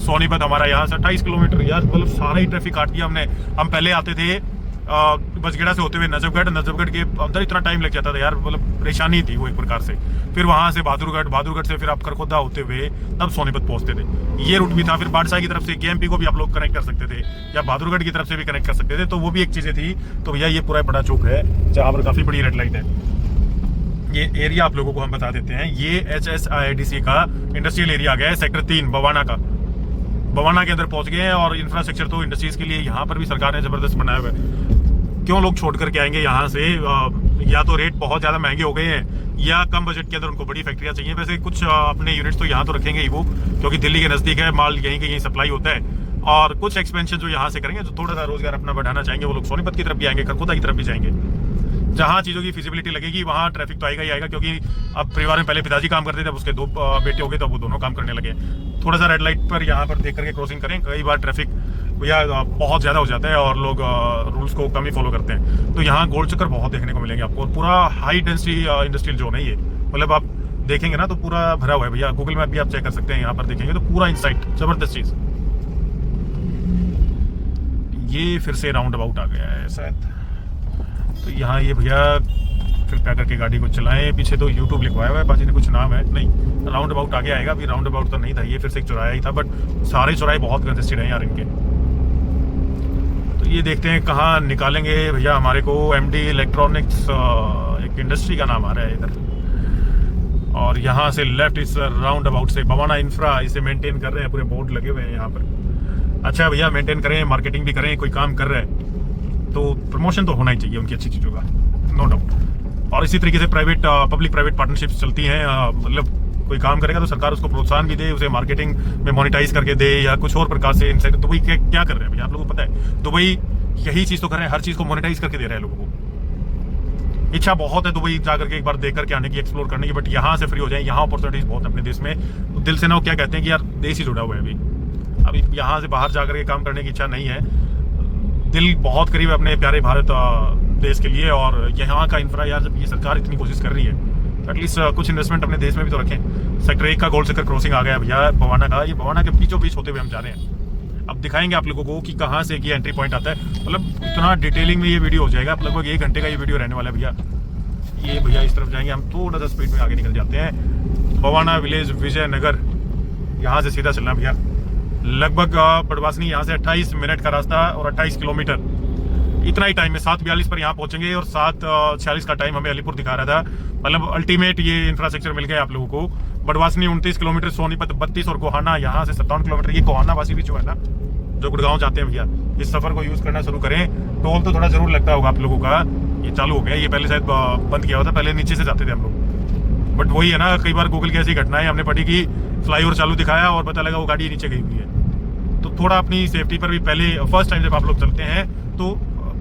सोनीपत हमारा यहाँ से 28 किलोमीटर यार, मतलब सारा ही ट्रैफिक काट दिया हमने। हम पहले आते थे बसगेड़ा से होते हुए नजफगढ़ के अंदर इतना टाइम लग जाता था यार, मतलब परेशानी थी वो एक प्रकार से। फिर वहां से बहादुरगढ़ से फिर आप करखोदा होते हुए तब सोनीपत पहुंचते थे। ये रूट भी था। फिर बादशाह की तरफ से KMP को भी आप लोग कनेक्ट कर सकते थे, या बहादुरगढ़ की तरफ से भी कनेक्ट कर सकते थे, तो वो भी एक चीजें थी। तो भैया ये पूरा बड़ा चौक है जहाँ पर काफी बड़ी रेड लाइट है। ये एरिया आप लोगों को हम बता देते हैं, ये HSIIDC का इंडस्ट्रियल एरिया आ गया है, सेक्टर 3 बवाना का। बवाना के अंदर पहुंच गए हैं और इंफ्रास्ट्रक्चर तो इंडस्ट्रीज के लिए यहाँ पर भी सरकार ने जबरदस्त बनाया हुआ है। क्यों लोग छोड़ करके आएंगे यहाँ से? या तो रेट बहुत ज्यादा महंगे हो गए हैं, या कम बजट के अंदर उनको बड़ी फैक्ट्रियाँ चाहिए। वैसे कुछ अपने यूनिट्स तो यहाँ तो रखेंगे ही वो, क्योंकि दिल्ली के नजदीक है, माल यहीं के यहीं सप्लाई होता है। और कुछ एक्सपेंशन जो यहाँ से करेंगे, जो थोड़ा सा रोजगार अपना बढ़ाना चाहेंगे, वो लोग सोनीपत की तरफ भी आएंगे, करखोदा की तरफ भी जाएंगे। जहाँ चीज़ों की फिजिबिलिटी लगेगी वहाँ ट्रैफिक तो आएगा ही आएगा, क्योंकि अब परिवार में पहले पिताजी काम करते थे, अब उसके 2 बेटे हो गए, तो वो दोनों काम करने लगे। थोड़ा सा रेड लाइट पर यहाँ पर देख करके क्रॉसिंग करें। कई बार ट्रैफिक भैया बहुत ज़्यादा हो जाता है और लोग रूल्स को कम ही फॉलो करते हैं। तो यहाँ गोल चक्कर बहुत देखने को मिलेंगे आपको, और पूरा हाई डेंसिटी इंडस्ट्रियल जोन है ये। मतलब आप देखेंगे ना तो पूरा भरा हुआ है भैया, गूगल मैप भी आप चेक कर सकते हैं, यहाँ पर देखेंगे तो पूरा इनसाइट जबरदस्त चीज़। ये फिर से राउंड अबाउट आ गया है शायद। तो यहाँ ये भैया कृपया करके गाड़ी को चलाएं। पीछे तो यूट्यूब लिखवाया हुआ है, बाजी ने कुछ नाम है नहीं, राउंड अबाउट आगे आएगा। अभी राउंड अबाउट तो नहीं था, ये फिर से एक चौराहा ही था, बट सारे चौराहे बहुत कंजेस्टेड हैं यार इनके। तो ये देखते हैं कहाँ निकालेंगे भैया हमारे को। एमडी इलेक्ट्रॉनिक्स एक इंडस्ट्री का नाम आ रहा है इधर, और यहाँ से लेफ्ट इस राउंड अबाउट से बवाना इंफ्रा इसे मेंटेन कर रहे हैं, पूरे बोर्ड लगे हुए हैं यहाँ पर। अच्छा भैया, मेंटेन करें, मार्केटिंग भी करें, कोई काम कर रहे हैं तो प्रमोशन तो होना ही चाहिए उनकी अच्छी चीज़ों का, नो डाउट। और इसी तरीके से प्राइवेट पब्लिक प्राइवेट पार्टनरशिप्स चलती हैं। मतलब कोई काम करेगा तो सरकार उसको प्रोत्साहन भी दे, उसे मार्केटिंग में मोनेटाइज करके दे, या कुछ और प्रकार से इंसेंटिव। दुबई क्या कर रहे हैं भैया, आप लोगों को पता है? दुबई यही चीज़ तो कर रहे हैं, हर चीज़ को मोनेटाइज करके दे रहे हैं लोगों को। इच्छा बहुत है दुबई जाकर के एक बार देख करके आने की, एक्सप्लोर करने की, बट यहाँ से फ्री हो जाए। यहाँ अपॉर्चुनिटीज बहुत है अपने देश में। तो दिल से ना वो क्या कहते हैं कि यार देश ही जुड़ा हुआ है अभी यहाँ से बाहर जाकर के काम करने की इच्छा नहीं है। दिल बहुत करीब है अपने प्यारे भारत देश के लिए, और यहाँ का इंफ्रा यार, जब ये सरकार इतनी कोशिश कर रही है तो एटलीस्ट कुछ इन्वेस्टमेंट अपने देश में भी तो रखें। सेक्टर 1 का गोल सेक्टर क्रॉसिंग आ गया भैया बवाना का, ये बवाना के बीचों बीच होते हुए हम जा रहे हैं। अब दिखाएंगे आप लोगों को कि कहाँ से ये एंट्री पॉइंट आता है। मतलब इतना डिटेलिंग में ये वीडियो हो जाएगा, लगभग 1 घंटे का ये वीडियो रहने वाला है भैया। ये भैया इस तरफ जाएंगे, हम थोड़ा सा स्पीड में आगे निकल जाते हैं। बवाना विलेज विजयनगर, यहाँ से सीधा चलना भैया। लगभग बड़वासनी यहाँ से 28 मिनट का रास्ता और 28 किलोमीटर, इतना ही टाइम है। 7:42 पर यहाँ पहुंचेंगे और 7:46 का टाइम हमें अलीपुर दिखा रहा था। मतलब अल्टीमेट ये इंफ्रास्ट्रक्चर मिल गया आप लोगों को। बड़वासनी 29 किलोमीटर, सोनीपत 32 और गोहाना यहाँ से 57 किलोमीटर। ये गोहाना वासी भी जो है ना, जो गुड़गांव जाते हैं भैया, इस सफर को यूज करना शुरू करें। टोल तो थोड़ा जरूर लगता होगा आप लोगों का, ये चालू हो गया। ये पहले शायद बंद किया हुआ था, पहले नीचे से जाते थे हम लोग, बट वही है ना, कई बार गूगल की ऐसी घटनाएं हमने पढ़ी कि फ्लाईओवर चालू दिखाया और पता लगा वो गाड़ी नीचे गई हुई है। तो थोड़ा अपनी सेफ्टी पर भी पहले, फर्स्ट टाइम जब आप लोग चलते हैं तो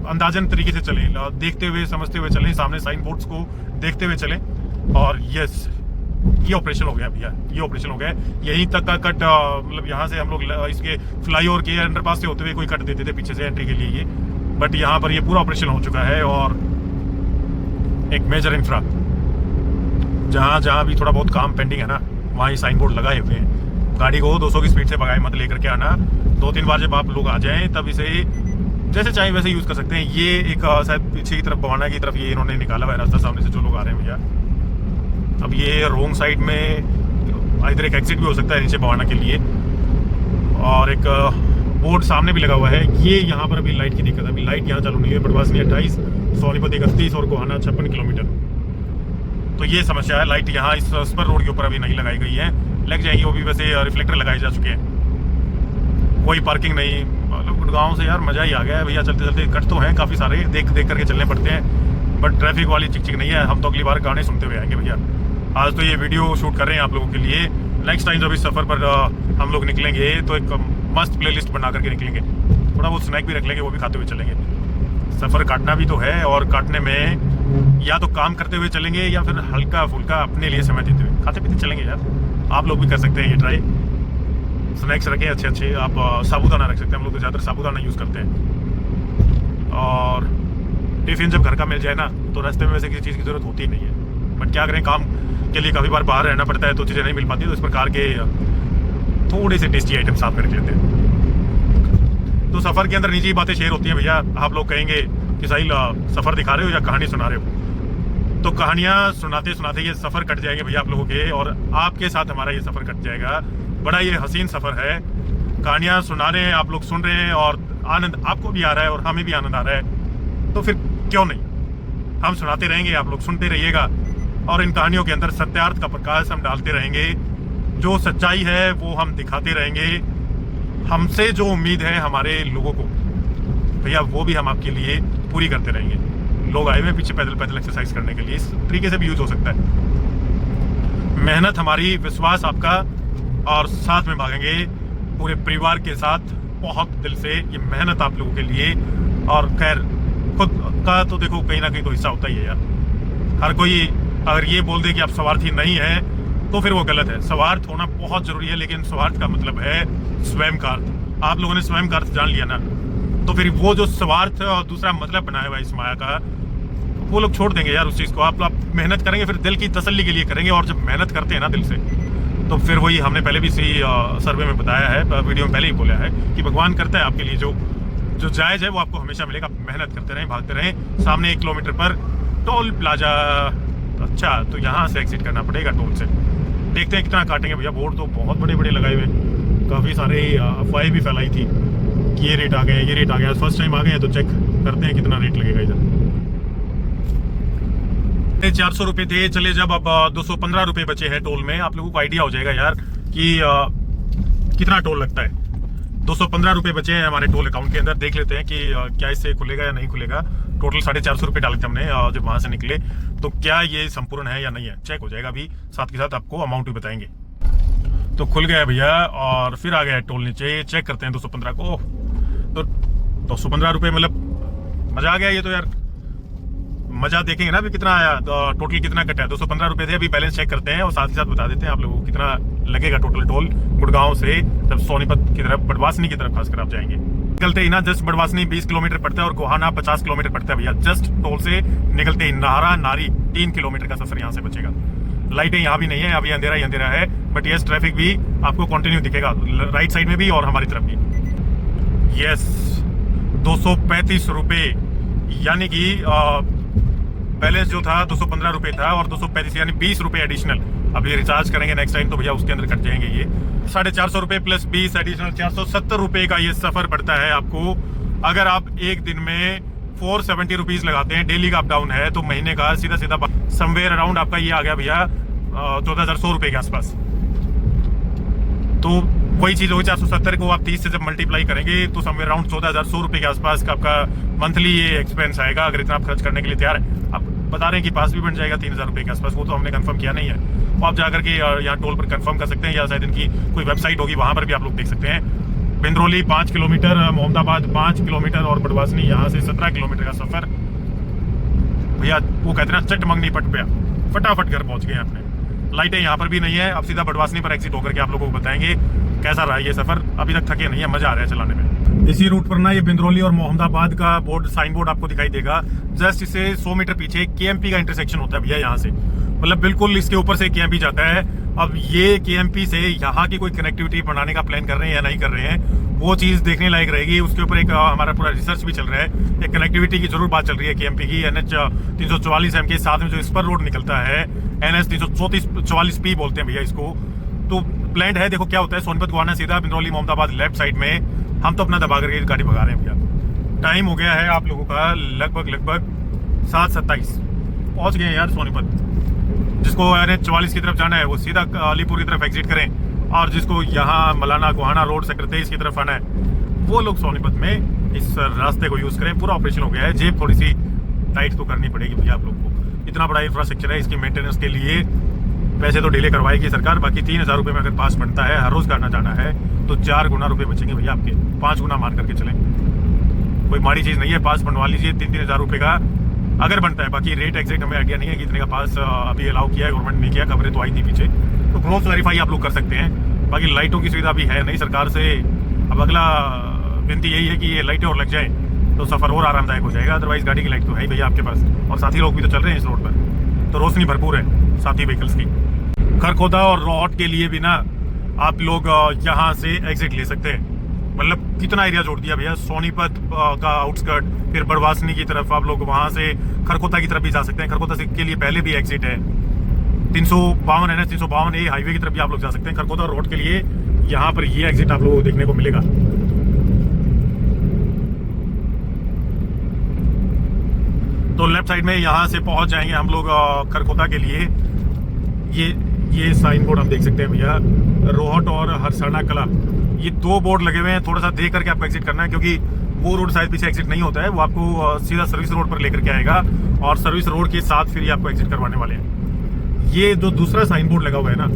अंदाजन तरीके से चलें, देखते हुए समझते हुए चलें, सामने साइन बोर्ड्स को देखते हुए चलें। और यस, ये ऑपरेशन हो गया भैया, ये ऑपरेशन हो गया। यहीं तक का कट, मतलब यहाँ से हम लोग इसके फ्लाईओवर के अंडरपास से होते हुए कोई कट देते थे पीछे से एंट्री के लिए ये, बट यहाँ पर ये पूरा ऑपरेशन हो चुका है। और एक मेजर इंफ्रा, जहाँ जहाँ भी थोड़ा बहुत काम पेंडिंग है ना, वहाँ ये साइन बोर्ड लगाए हुए हैं। गाड़ी को 200 की स्पीड से भगाए मत लेकर के आना। 2-3 बार जब आप लोग आ जाएं तब इसे जैसे चाहे वैसे यूज कर सकते हैं। ये एक शायद पीछे की तरफ बवाना की तरफ ये इन्होंने निकाला हुआ है रास्ता, सामने से जो लोग आ रहे हैं भैया। अब ये रोंग साइड में इधर एक एग्जिट भी हो सकता है नीचे बवाना के लिए, और एक बोर्ड सामने भी लगा हुआ है। ये यहाँ पर अभी लाइट की दिक्कत है, अभी लाइट यहाँ चालू नहीं है। बड़वासनी 28, सोनीपत 31 और गोहाना 56 किलोमीटर। तो ये समस्या है, लाइट यहाँ इस स्पर रोड के ऊपर अभी नहीं लगाई गई है, लग जाएगी वो भी। वैसे रिफ्लेक्टर लगाए जा चुके हैं, कोई पार्किंग नहीं। मतलब गुड़गांव से यार मजा ही आ गया है भैया। चलते चलते कट तो हैं काफ़ी सारे, देख करके चलने पड़ते हैं, बट ट्रैफिक वाली चिक नहीं है। हम तो अगली बार गाने सुनते हुए आएंगे भैया। आज तो ये वीडियो शूट कर रहे हैं आप लोगों के लिए। नेक्स्ट टाइम जब इस सफ़र पर हम लोग निकलेंगे तो एक मस्त प्लेलिस्ट बना करके निकलेंगे, थोड़ा बहुत स्नैक भी रख लेंगे, वो भी खाते हुए चलेंगे। सफ़र काटना भी तो है, और काटने में या तो काम करते हुए चलेंगे या फिर हल्का फुल्का अपने लिए समय देते हुए खाते पीते चलेंगे यार। आप लोग भी कर सकते हैं ये ट्राई। स्नैक्स रखें अच्छे अच्छे, आप साबूदाना रख सकते हैं। हम लोग तो ज़्यादातर साबूदाना यूज़ करते हैं। और टिफिन जब घर का मिल जाए ना तो रास्ते में वैसे किसी चीज़ की ज़रूरत होती ही नहीं है, बट क्या करें, काम के लिए काफ़ी बार बाहर रहना पड़ता है तो चीज़ें नहीं मिल पाती। तो इस प्रकार के थोड़े से टेस्टी आइटम साथ में रख लेते हैं। तो सफ़र के अंदर निजी बातें शेयर होती हैं भैया। आप लोग कहेंगे कि साहिल सफ़र दिखा रहे हो या कहानी सुना रहे हो, तो कहानियाँ सुनाते सुनाते ये सफ़र कट जाएंगे भैया आप लोगों के, और आपके साथ हमारा ये सफ़र कट जाएगा। बड़ा ये हसीन सफ़र है, कहानियाँ सुना रहे हैं, आप लोग सुन रहे हैं, और आनंद आपको भी आ रहा है और हमें भी आनंद आ रहा है। तो फिर क्यों नहीं, हम सुनाते रहेंगे, आप लोग सुनते रहिएगा, और इन कहानियों के अंदर सत्यार्थ का प्रकाश हम डालते रहेंगे। जो सच्चाई है वो हम दिखाते रहेंगे। हमसे जो उम्मीद है हमारे लोगों को भैया, वो भी हम आपके लिए पूरी करते रहेंगे। लोग आए हुए पीछे पैदल पैदल एक्सरसाइज करने के लिए, इस तरीके से भी यूज हो सकता है। मेहनत हमारी, विश्वास आपका, और साथ में भागेंगे पूरे परिवार के साथ बहुत दिल से। ये मेहनत आप लोगों के लिए, और खैर खुद का तो देखो कहीं ना कहीं तो हिस्सा होता ही है यार। हर कोई अगर ये बोल दे कि आप स्वार्थी नहीं है तो फिर वो गलत है। स्वार्थ होना बहुत जरूरी है, लेकिन स्वार्थ का मतलब है स्वयं कार्थ। आप लोगों ने स्वयं कार्थ जान लिया ना, तो फिर वो जो स्वार्थ और दूसरा मतलब बनाया हुआ है इस माया का, वो लोग छोड़ देंगे यार उस चीज़ को। आप मेहनत करेंगे, फिर दिल की तसल्ली के लिए करेंगे, और जब मेहनत करते हैं ना दिल से, तो फिर वही हमने पहले भी इसी सर्वे में बताया है, वीडियो में पहले ही बोला है कि भगवान करता है आपके लिए जो जो जायज़ है वो आपको हमेशा मिलेगा। मेहनत करते रहें, भागते रहें। सामने 1 किलोमीटर पर टोल प्लाजा। अच्छा, तो यहाँ से एग्जिट करना पड़ेगा टोल से। देखते हैं कितना काटेंगे भैया। बोर्ड तो बहुत बड़े बड़े लगाए हुए, काफ़ी सारे अफवाहें भी फैलाई थी कि ये रेट आ गया, ये रेट आ गया। फर्स्ट टाइम आ गए हैं तो चेक करते हैं कितना रेट लगेगा इधर। 400 रुपये थे, चले जब अब 215 रुपये बचे हैं टोल में। आप लोगों को आइडिया हो जाएगा यार कि कितना टोल लगता है। 215 रुपये बचे हैं हमारे टोल अकाउंट के अंदर। देख लेते हैं कि क्या इससे खुलेगा या नहीं खुलेगा। टोटल 450 रुपये डाले थे हमने जब वहां से निकले, तो क्या ये संपूर्ण है या नहीं है चेक हो जाएगा। अभी साथ के साथ आपको अमाउंट भी बताएंगे। तो खुल गया भैया और फिर आ गया टोल नीचे। चेक करते हैं 215 को। तो 215 रुपये मतलब मजा आ गया ये तो यार। मजा देखेंगे ना अभी कितना आया, तो टोटल कितना कटा है। 215 रुपये थे। अभी बैलेंस चेक करते हैं और साथ ही साथ बता देते हैं आप लोगों को कितना लगेगा टोटल टोल गुड़गांव से जब सोनीपत की तरफ, बड़वासनी की तरफ खासकर आप जाएंगे। निकलते ही ना जस्ट बड़वासनी 20 किलोमीटर पड़ता है और गोहाना 50 किलोमीटर पड़ता है भैया। जस्ट टोल से निकलते ही नाहरा नारी 3 किलोमीटर का सफर यहाँ से बचेगा। लाइटें यहाँ भी नहीं है, अभी अंधेरा ही अंधेरा है, बट यस ट्रैफिक भी आपको कंटिन्यू दिखेगा राइट साइड में भी और हमारी तरफ भी। यस 235 रुपये, यानी कि बैलेंस जो था 215 रुपये था और 235 यानी 20 रुपये एडिशनल। अभी रिचार्ज करेंगे नेक्स्ट टाइम तो भैया उसके अंदर कट जाएंगे ये 450 रुपये प्लस 20 एडिशनल 470 रुपये का ये सफर पड़ता है आपको। अगर आप एक दिन में 470 रुपीज लगाते हैं, डेली का अप डाउन है, तो महीने का सीधा सीधा समवेयर अराउंड आपका ये आ गया भैया 14,100 रुपये के आसपास। तो वही चीज होगी 470 को आप 30 से जब मल्टीप्लाई करेंगे तो समवेयर अराउंड 14,100 रुपये के आसपास का आपका मंथली ये एक्सपेंस आएगा। अगर इतना आप खर्च करने के लिए तैयार है। आप बता रहे हैं कि पास भी बन जाएगा 3,000 रुपये के आसपास, वो तो हमने कंफर्म किया नहीं है। वो आप जाकर के यहाँ टोल पर कंफर्म कर सकते हैं, या शायद इनकी कोई वेबसाइट होगी वहां पर भी आप लोग देख सकते हैं। बिंद्रोली 5 किलोमीटर, मोहम्मदाबाद 5 किलोमीटर और बड़वासनी यहाँ से 17 किलोमीटर का सफर भैया। वो कहते हैं चट मंगनी पट पे फटाफट घर पहुंच गए अपने। लाइटें यहाँ पर भी नहीं है। अब सीधा बड़वासनी पर एग्जिट होकर के आप लोगों को बताएंगे कैसा रहा ये सफर। अभी तक थके नहीं है, मजा आ रहा है चलाने में। इसी रूट पर ना ये बिंद्रोली और मोहम्मदाबाद का बोर्ड, साइन बोर्ड आपको दिखाई देगा। जस्ट इसे 100 मीटर पीछे केएमपी का इंटरसेक्शन होता है भैया यहाँ से, मतलब बिल्कुल इसके ऊपर से केएमपी जाता है। अब ये केएमपी से यहाँ की कोई कनेक्टिविटी बनाने का प्लान कर रहे हैं या नहीं कर रहे हैं, वो चीज देखने लायक रहेगी। उसके ऊपर एक हमारा पूरा रिसर्च भी चल रहा है। एक कनेक्टिविटी की जरूर बात चल रही है केएमपी की। NH 344 M के साथ में जो स्पर रोड निकलता है, NH 344P बोलते हैं भैया इसको, तो प्लान है। देखो क्या होता है, सोनीपत गोहाना सीधा, बिंद्रोली मोहम्मदाबाद लेफ्ट साइड में। हम तो अपना दबा करके गाड़ी भगा रहे हैं भैया। टाइम हो गया है आप लोगों का लगभग 7:27 पहुंच गए यार सोनीपत। जिसको NH 44 की तरफ जाना है वो सीधा अलीपुर की तरफ एग्जिट करें, और जिसको यहाँ मलाना गोहाना रोड सेक्टर 23 की तरफ आना है वो लोग सोनीपत में इस रास्ते को यूज करें। पूरा ऑपरेशन हो गया है। जेब थोड़ी सी टाइट तो करनी पड़ेगी भैया आप लोग को। इतना बड़ा इंफ्रास्ट्रक्चर है, इसकी मेंटेनेंस के लिए पैसे तो डिले करवाएगी सरकार। बाकी 3,000 रुपये में अगर पास बनता है, हर रोज का आना जाना है, तो 4 गुना रुपये बचेंगे भैया आपके। 5 गुना मार करके चलें, कोई माड़ी चीज़ नहीं है। पास बनवा लीजिए 3,000 रुपये का अगर बनता है। बाकी रेट एग्जैक्ट हमें आइडिया नहीं है कि इतने का पास अभी अलाउ किया है गवर्नमेंट ने, किया खबरें तो आई थी पीछे, तो क्रॉस वेरीफाई आप लोग कर सकते हैं। बाकी लाइटों की सुविधा भी है नहीं सरकार से। अब अगला विनती यही है कि ये लाइटें और लग जाए तो सफर और आरामदायक हो जाएगा। अदरवाइज गाड़ी की लाइट तो है ही भैया आपके पास, और साथी लोग भी तो चल रहे हैं इस रोड पर, तो रोशनी भरपूर है साथी व्हीकल्स की। खरखोदा और रोहट के लिए भी ना आप लोग यहाँ से एग्जिट ले सकते हैं। मतलब कितना एरिया जोड़ दिया भैया। सोनीपत का आउटस्कर्ट, फिर बड़वासनी की तरफ आप लोग वहां से खरखोदा की तरफ भी जा सकते हैं। खरखोदा के लिए पहले भी एग्जिट है। 352 NH 352A हाईवे की तरफ भी आप लोग जा सकते हैं। खरखोदा रोड के लिए यहाँ पर ये एग्जिट आप लोगों को देखने को मिलेगा। तो लेफ्ट साइड में यहाँ से पहुंच जाएंगे हम लोग खरखोदा के लिए। ये साइन बोर्ड आप देख सकते हैं भैया, रोहट और हरसाना कला, ये 2 बोर्ड लगे हुए हैं। थोड़ा सा देख करके आपको एग्जिट करना है, क्योंकि वो रोड शायद पीछे एग्जिट नहीं होता है। वो आपको सीधा सर्विस रोड पर लेकर के आएगा, और सर्विस रोड के साथ फिर ये आपको एग्जिट करवाने वाले हैं। ये जो दूसरा साइन बोर्ड लगा हुआ है ना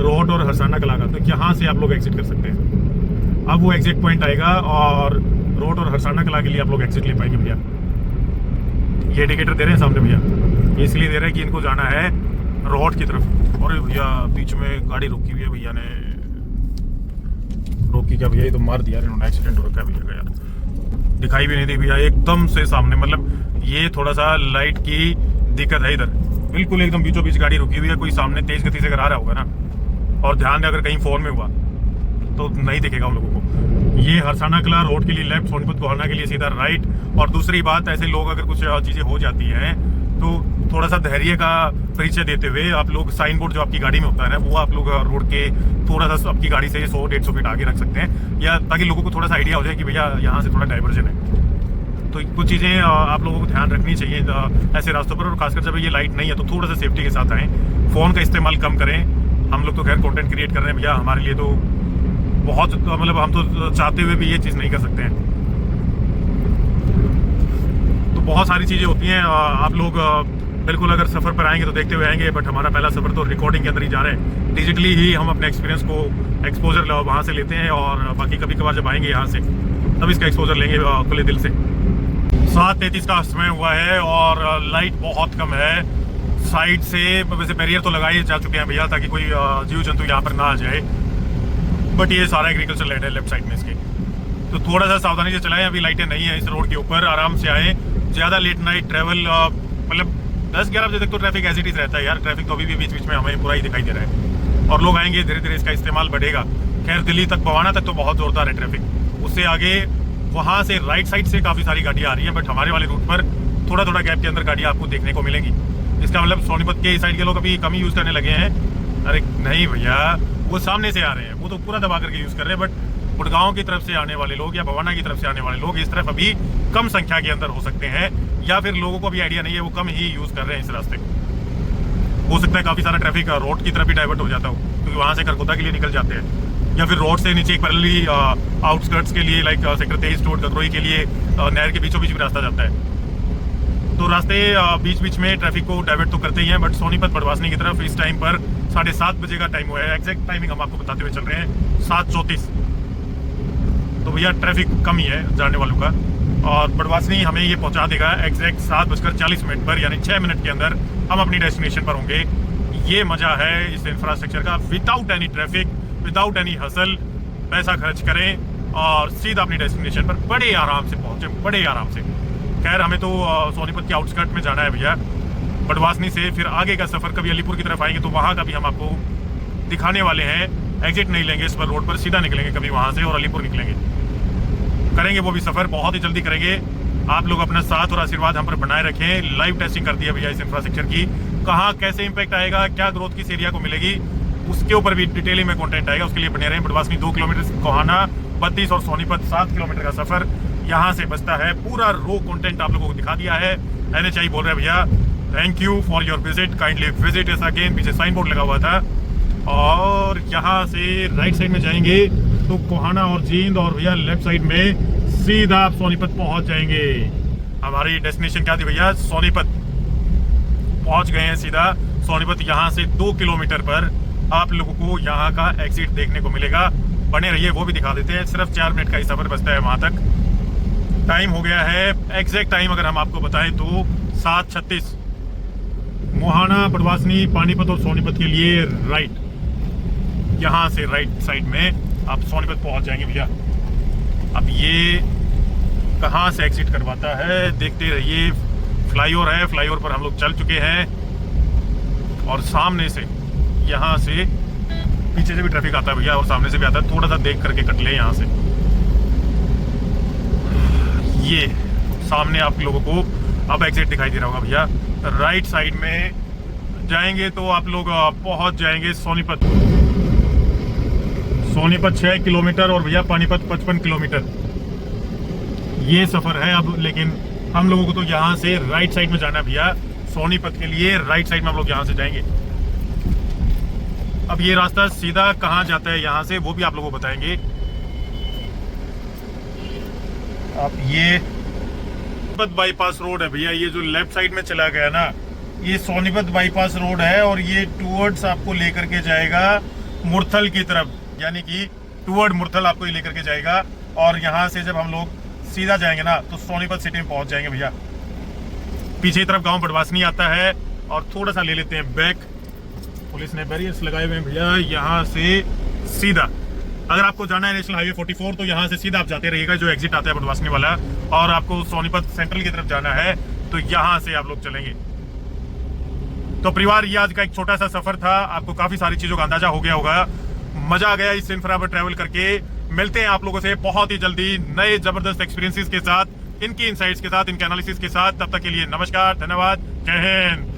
रोहट और हरसाना कला का, तो यहाँ से आप लोग एग्जिट कर सकते हैं। अब वो एग्जिट पॉइंट आएगा और रोहट और हरसाना कला के लिए आप लोग एग्जिट ले पाएंगे भैया। ये इंडिकेटर दे रहे हैं सामने भैया, इसलिए दे रहे हैं कि इनको जाना है रोहट की तरफ। और भैया बीच में गाड़ी रुकी हुई है, भैया ने रोकी क्या भैया, ये तो मार दिया इन्होंने, एक्सीडेंट हो रखा है भैया का यार। दिखाई भी नहीं दी भैया, एकदम से सामने। मतलब ये थोड़ा सा लाइट की दिक्कत है इधर, बिल्कुल एकदम बीचों बीच गाड़ी रुकी हुई है। कोई सामने तेज गति से अगर आ रहा होगा ना, और ध्यान दे अगर कहीं फोन में हुआ तो नहीं दिखेगा उन लोगों को। ये हरसाना किला रोड के लिए लेफ्ट, सोनीपत गोहाना के लिए सीधा राइट। और दूसरी बात, ऐसे लोग अगर कुछ चीजें हो जाती हैं तो थोड़ा सा धैर्य का परिचय देते हुए आप लोग साइन बोर्ड जो आपकी गाड़ी में होता है वो आप लोग रोड के थोड़ा सा आपकी गाड़ी से 100-150 फीट आगे रख सकते हैं, या ताकि लोगों को थोड़ा सा आइडिया हो जाए कि भैया यहाँ से थोड़ा डाइवर्जन है। तो कुछ चीज़ें आप लोगों को ध्यान रखनी चाहिए ऐसे रास्तों पर, और खासकर जब ये लाइट नहीं है तो थोड़ा सा सेफ्टी के साथ आएँ। फ़ोन का इस्तेमाल कम करें। हम लोग तो खैर कंटेंट क्रिएट कर रहे हैं भैया, हमारे लिए तो बहुत मतलब हम तो चाहते हुए भी ये चीज़ नहीं कर सकते हैं। तो बहुत सारी चीज़ें होती हैं। आप लोग बिल्कुल अगर सफ़र पर आएंगे तो देखते हुए आएंगे, बट हमारा पहला सफ़र तो रिकॉर्डिंग के अंदर ही जा रहे हैं। डिजिटली ही हम अपने एक्सपीरियंस को एक्सपोजर वहाँ से लेते हैं, और बाकी कभी कभार जब आएंगे यहाँ से तब इसका एक्सपोजर लेंगे खुले दिल से। 7:33 का समय हुआ है और लाइट बहुत कम है। साइड से वैसे बैरियर तो लगाए जा चुके हैं भैया, ताकि कोई जीव जंतु यहाँ पर ना आ जाए, बट ये सारा एग्रीकल्चर लैंड है लेफ्ट साइड में इसके, तो थोड़ा सा सावधानी से चलाएं। अभी लाइटें नहीं है इस रोड के ऊपर, आराम से आए। ज़्यादा लेट नाइट ट्रैवल मतलब 10-11 बजे तक तो ट्रैफिक एज इट इज रहता है यार। ट्रैफिक तो अभी भी बीच बीच में हमें पूरा ही दिखाई दे रहा है, और लोग आएंगे, धीरे धीरे इसका इस्तेमाल बढ़ेगा। खैर दिल्ली तक, बवाना तक तो बहुत जोरदार है ट्रैफिक। उससे आगे वहाँ से राइट साइड से काफ़ी सारी गाड़ियाँ आ रही हैं, बट हमारे वाले रूट पर थोड़ा थोड़ा गैप के अंदर गाड़ियाँ आपको देखने को मिलेंगी। इसका मतलब सोनीपत के साइड के लोग अभी कम ही यूज़ करने लगे हैं। अरे नहीं भैया, वो सामने से आ रहे हैं, वो तो पूरा दबा करके यूज़ कर रहे हैं, बट गुड़गांव की तरफ से आने वाले लोग या बवाना की तरफ से आने वाले लोग इस तरफ अभी कम संख्या के अंदर हो सकते हैं, या फिर लोगों को अभी आइडिया नहीं है, वो कम ही यूज़ कर रहे हैं इस रास्ते को। हो सकता है काफ़ी सारा ट्रैफिक रोड की तरफ भी डाइवर्ट हो जाता हो, क्योंकि वहाँ से करकोदा के लिए निकल जाते हैं, या फिर रोड से नीचे एक पैरेलली आउटस्कर्ट्स के लिए लाइक सेक्टर 23 टोड गदरोई के लिए नहर के बीचों बीच भी रास्ता जाता है। तो रास्ते बीच बीच में ट्रैफिक को डाइवर्ट तो करते ही हैं, बट सोनीपत बड़वासनी की तरफ इस टाइम पर 7:30 बजे का टाइम हुआ है। एग्जैक्ट टाइमिंग हम आपको बताते हुए चल रहे हैं 7:34। तो भैया ट्रैफिक कम ही है जाने वालों का, और बड़वासनी हमें ये पहुंचा देगा एग्जैक्ट 7:40 पर, यानी 6 मिनट के अंदर हम अपनी डेस्टिनेशन पर होंगे। ये मजा है इस इंफ्रास्ट्रक्चर का, without any traffic, without any hustle. पैसा खर्च करें और सीधा अपनी डेस्टिनेशन पर बड़े आराम से पहुंचे, बड़े आराम से। खैर हमें तो सोनीपत के आउटस्कर्ट में जाना है भैया। बड़वासनी से फिर आगे का सफ़र कभी अलीपुर की तरफ आएंगे तो वहाँ का भी हम आपको दिखाने वाले हैं। एग्जिट नहीं लेंगे इस पर, रोड पर सीधा निकलेंगे कभी वहाँ से और अलीपुर निकलेंगे, करेंगे वो भी सफ़र, बहुत ही जल्दी करेंगे। आप लोग अपना साथ और आशीर्वाद हम पर बनाए रखें। लाइव टेस्टिंग कर दी है भैया इस इंफ्रास्ट्रक्चर की, कहाँ कैसे इंपैक्ट आएगा, क्या ग्रोथ किस एरिया को मिलेगी, उसके ऊपर भी डिटेलिंग में कंटेंट आएगा। उसके लिए बने रहें। बड़वासनी 2 किलोमीटर, कोहाना 32 और सोनीपत 7 किलोमीटर का सफ़र यहाँ से बचता है। पूरा रो कंटेंट आप लोगों को दिखा दिया है। NHI बोल रहे हैं भैया, thank you for your visit, kindly visit इस अगेन। पीछे साइन बोर्ड लगा हुआ था। और यहाँ से राइट साइड में जाएंगे तो कोहाना और जींद, और भैया लेफ्ट साइड में सीधा आप सोनीपत पहुँच जाएंगे। हमारी डेस्टिनेशन क्या थी भैया? सोनीपत पहुँच गए हैं सीधा सोनीपत। यहाँ से 2 किलोमीटर पर आप लोगों को यहाँ का एग्जिट देखने को मिलेगा। बने रहिए, वो भी दिखा देते हैं। सिर्फ 4 मिनट का ही सफर बचता है वहाँ तक। टाइम हो गया है, एग्जैक्ट टाइम अगर हम आपको बताएं तो 7:36। मोहाना, बड़वासनी, पानीपत और सोनीपत के लिए राइट, यहाँ से राइट साइड में आप सोनीपत पहुँच जाएंगे भैया। अब ये कहाँ से एग्जिट करवाता है देखते रहिए। फ्लाईओवर है, फ्लाईओवर पर हम लोग चल चुके हैं, और सामने से यहाँ से पीछे से भी ट्रैफिक आता है भैया, और सामने से भी आता है। थोड़ा सा देख करके कट ले यहाँ से। ये सामने आप लोगों को अब एग्जिट दिखाई दे रहा होगा भैया। राइट साइड में जाएंगे तो आप लोग पहुंच जाएंगे सोनीपत। सोनीपत 6 किलोमीटर और भैया पानीपत 55 किलोमीटर। ये सफर है अब, लेकिन हम लोगों को तो यहाँ से राइट साइड में जाना है भैया। सोनीपत के लिए राइट साइड में हम लोग यहाँ से जाएंगे। अब ये रास्ता सीधा कहाँ जाता है यहाँ से, वो भी आप लोगों को बताएंगे। अब ये सोनीपत बाईपास रोड है भैया। ये जो लेफ्ट साइड में चला गया ना, ये सोनीपत बाईपास रोड है, और ये टूवर्ड्स आपको लेकर के जाएगा मुरथल की तरफ, यानी कि टूवर्ड मुरथल आपको ये लेकर के जाएगा। और यहाँ से जब हम लोग सीधा जाएंगे ना तो सोनीपत सिटी में पहुंच जाएंगे भैया। पीछे की तरफ गांव बड़वासनी आता है, और थोड़ा सा ले लेते हैं बैक। पुलिस ने बैरियर्स लगाए हुए हैं भैया। यहाँ से सीधा अगर आपको जाना है नेशनल हाईवे 44 तो यहाँ से सीधा आप जाते रहिएगा, जो एग्जिट आता है बड़वासनी वाला। और आपको सोनीपत सेंट्रल की तरफ जाना है तो यहाँ से आप लोग चलेंगे। तो परिवार, ये आज का एक छोटा सा सफर था। आपको काफी सारी चीजों का अंदाजा हो गया होगा। मजा आ गया इस इंफ्रा पर ट्रैवल करके। मिलते हैं आप लोगों से बहुत ही जल्दी नए जबरदस्त एक्सपीरियंसेस के साथ, इनकी इनसाइट्स के साथ, इनके एनालिसिस के साथ। तब तक के लिए नमस्कार, धन्यवाद, जय हिंद।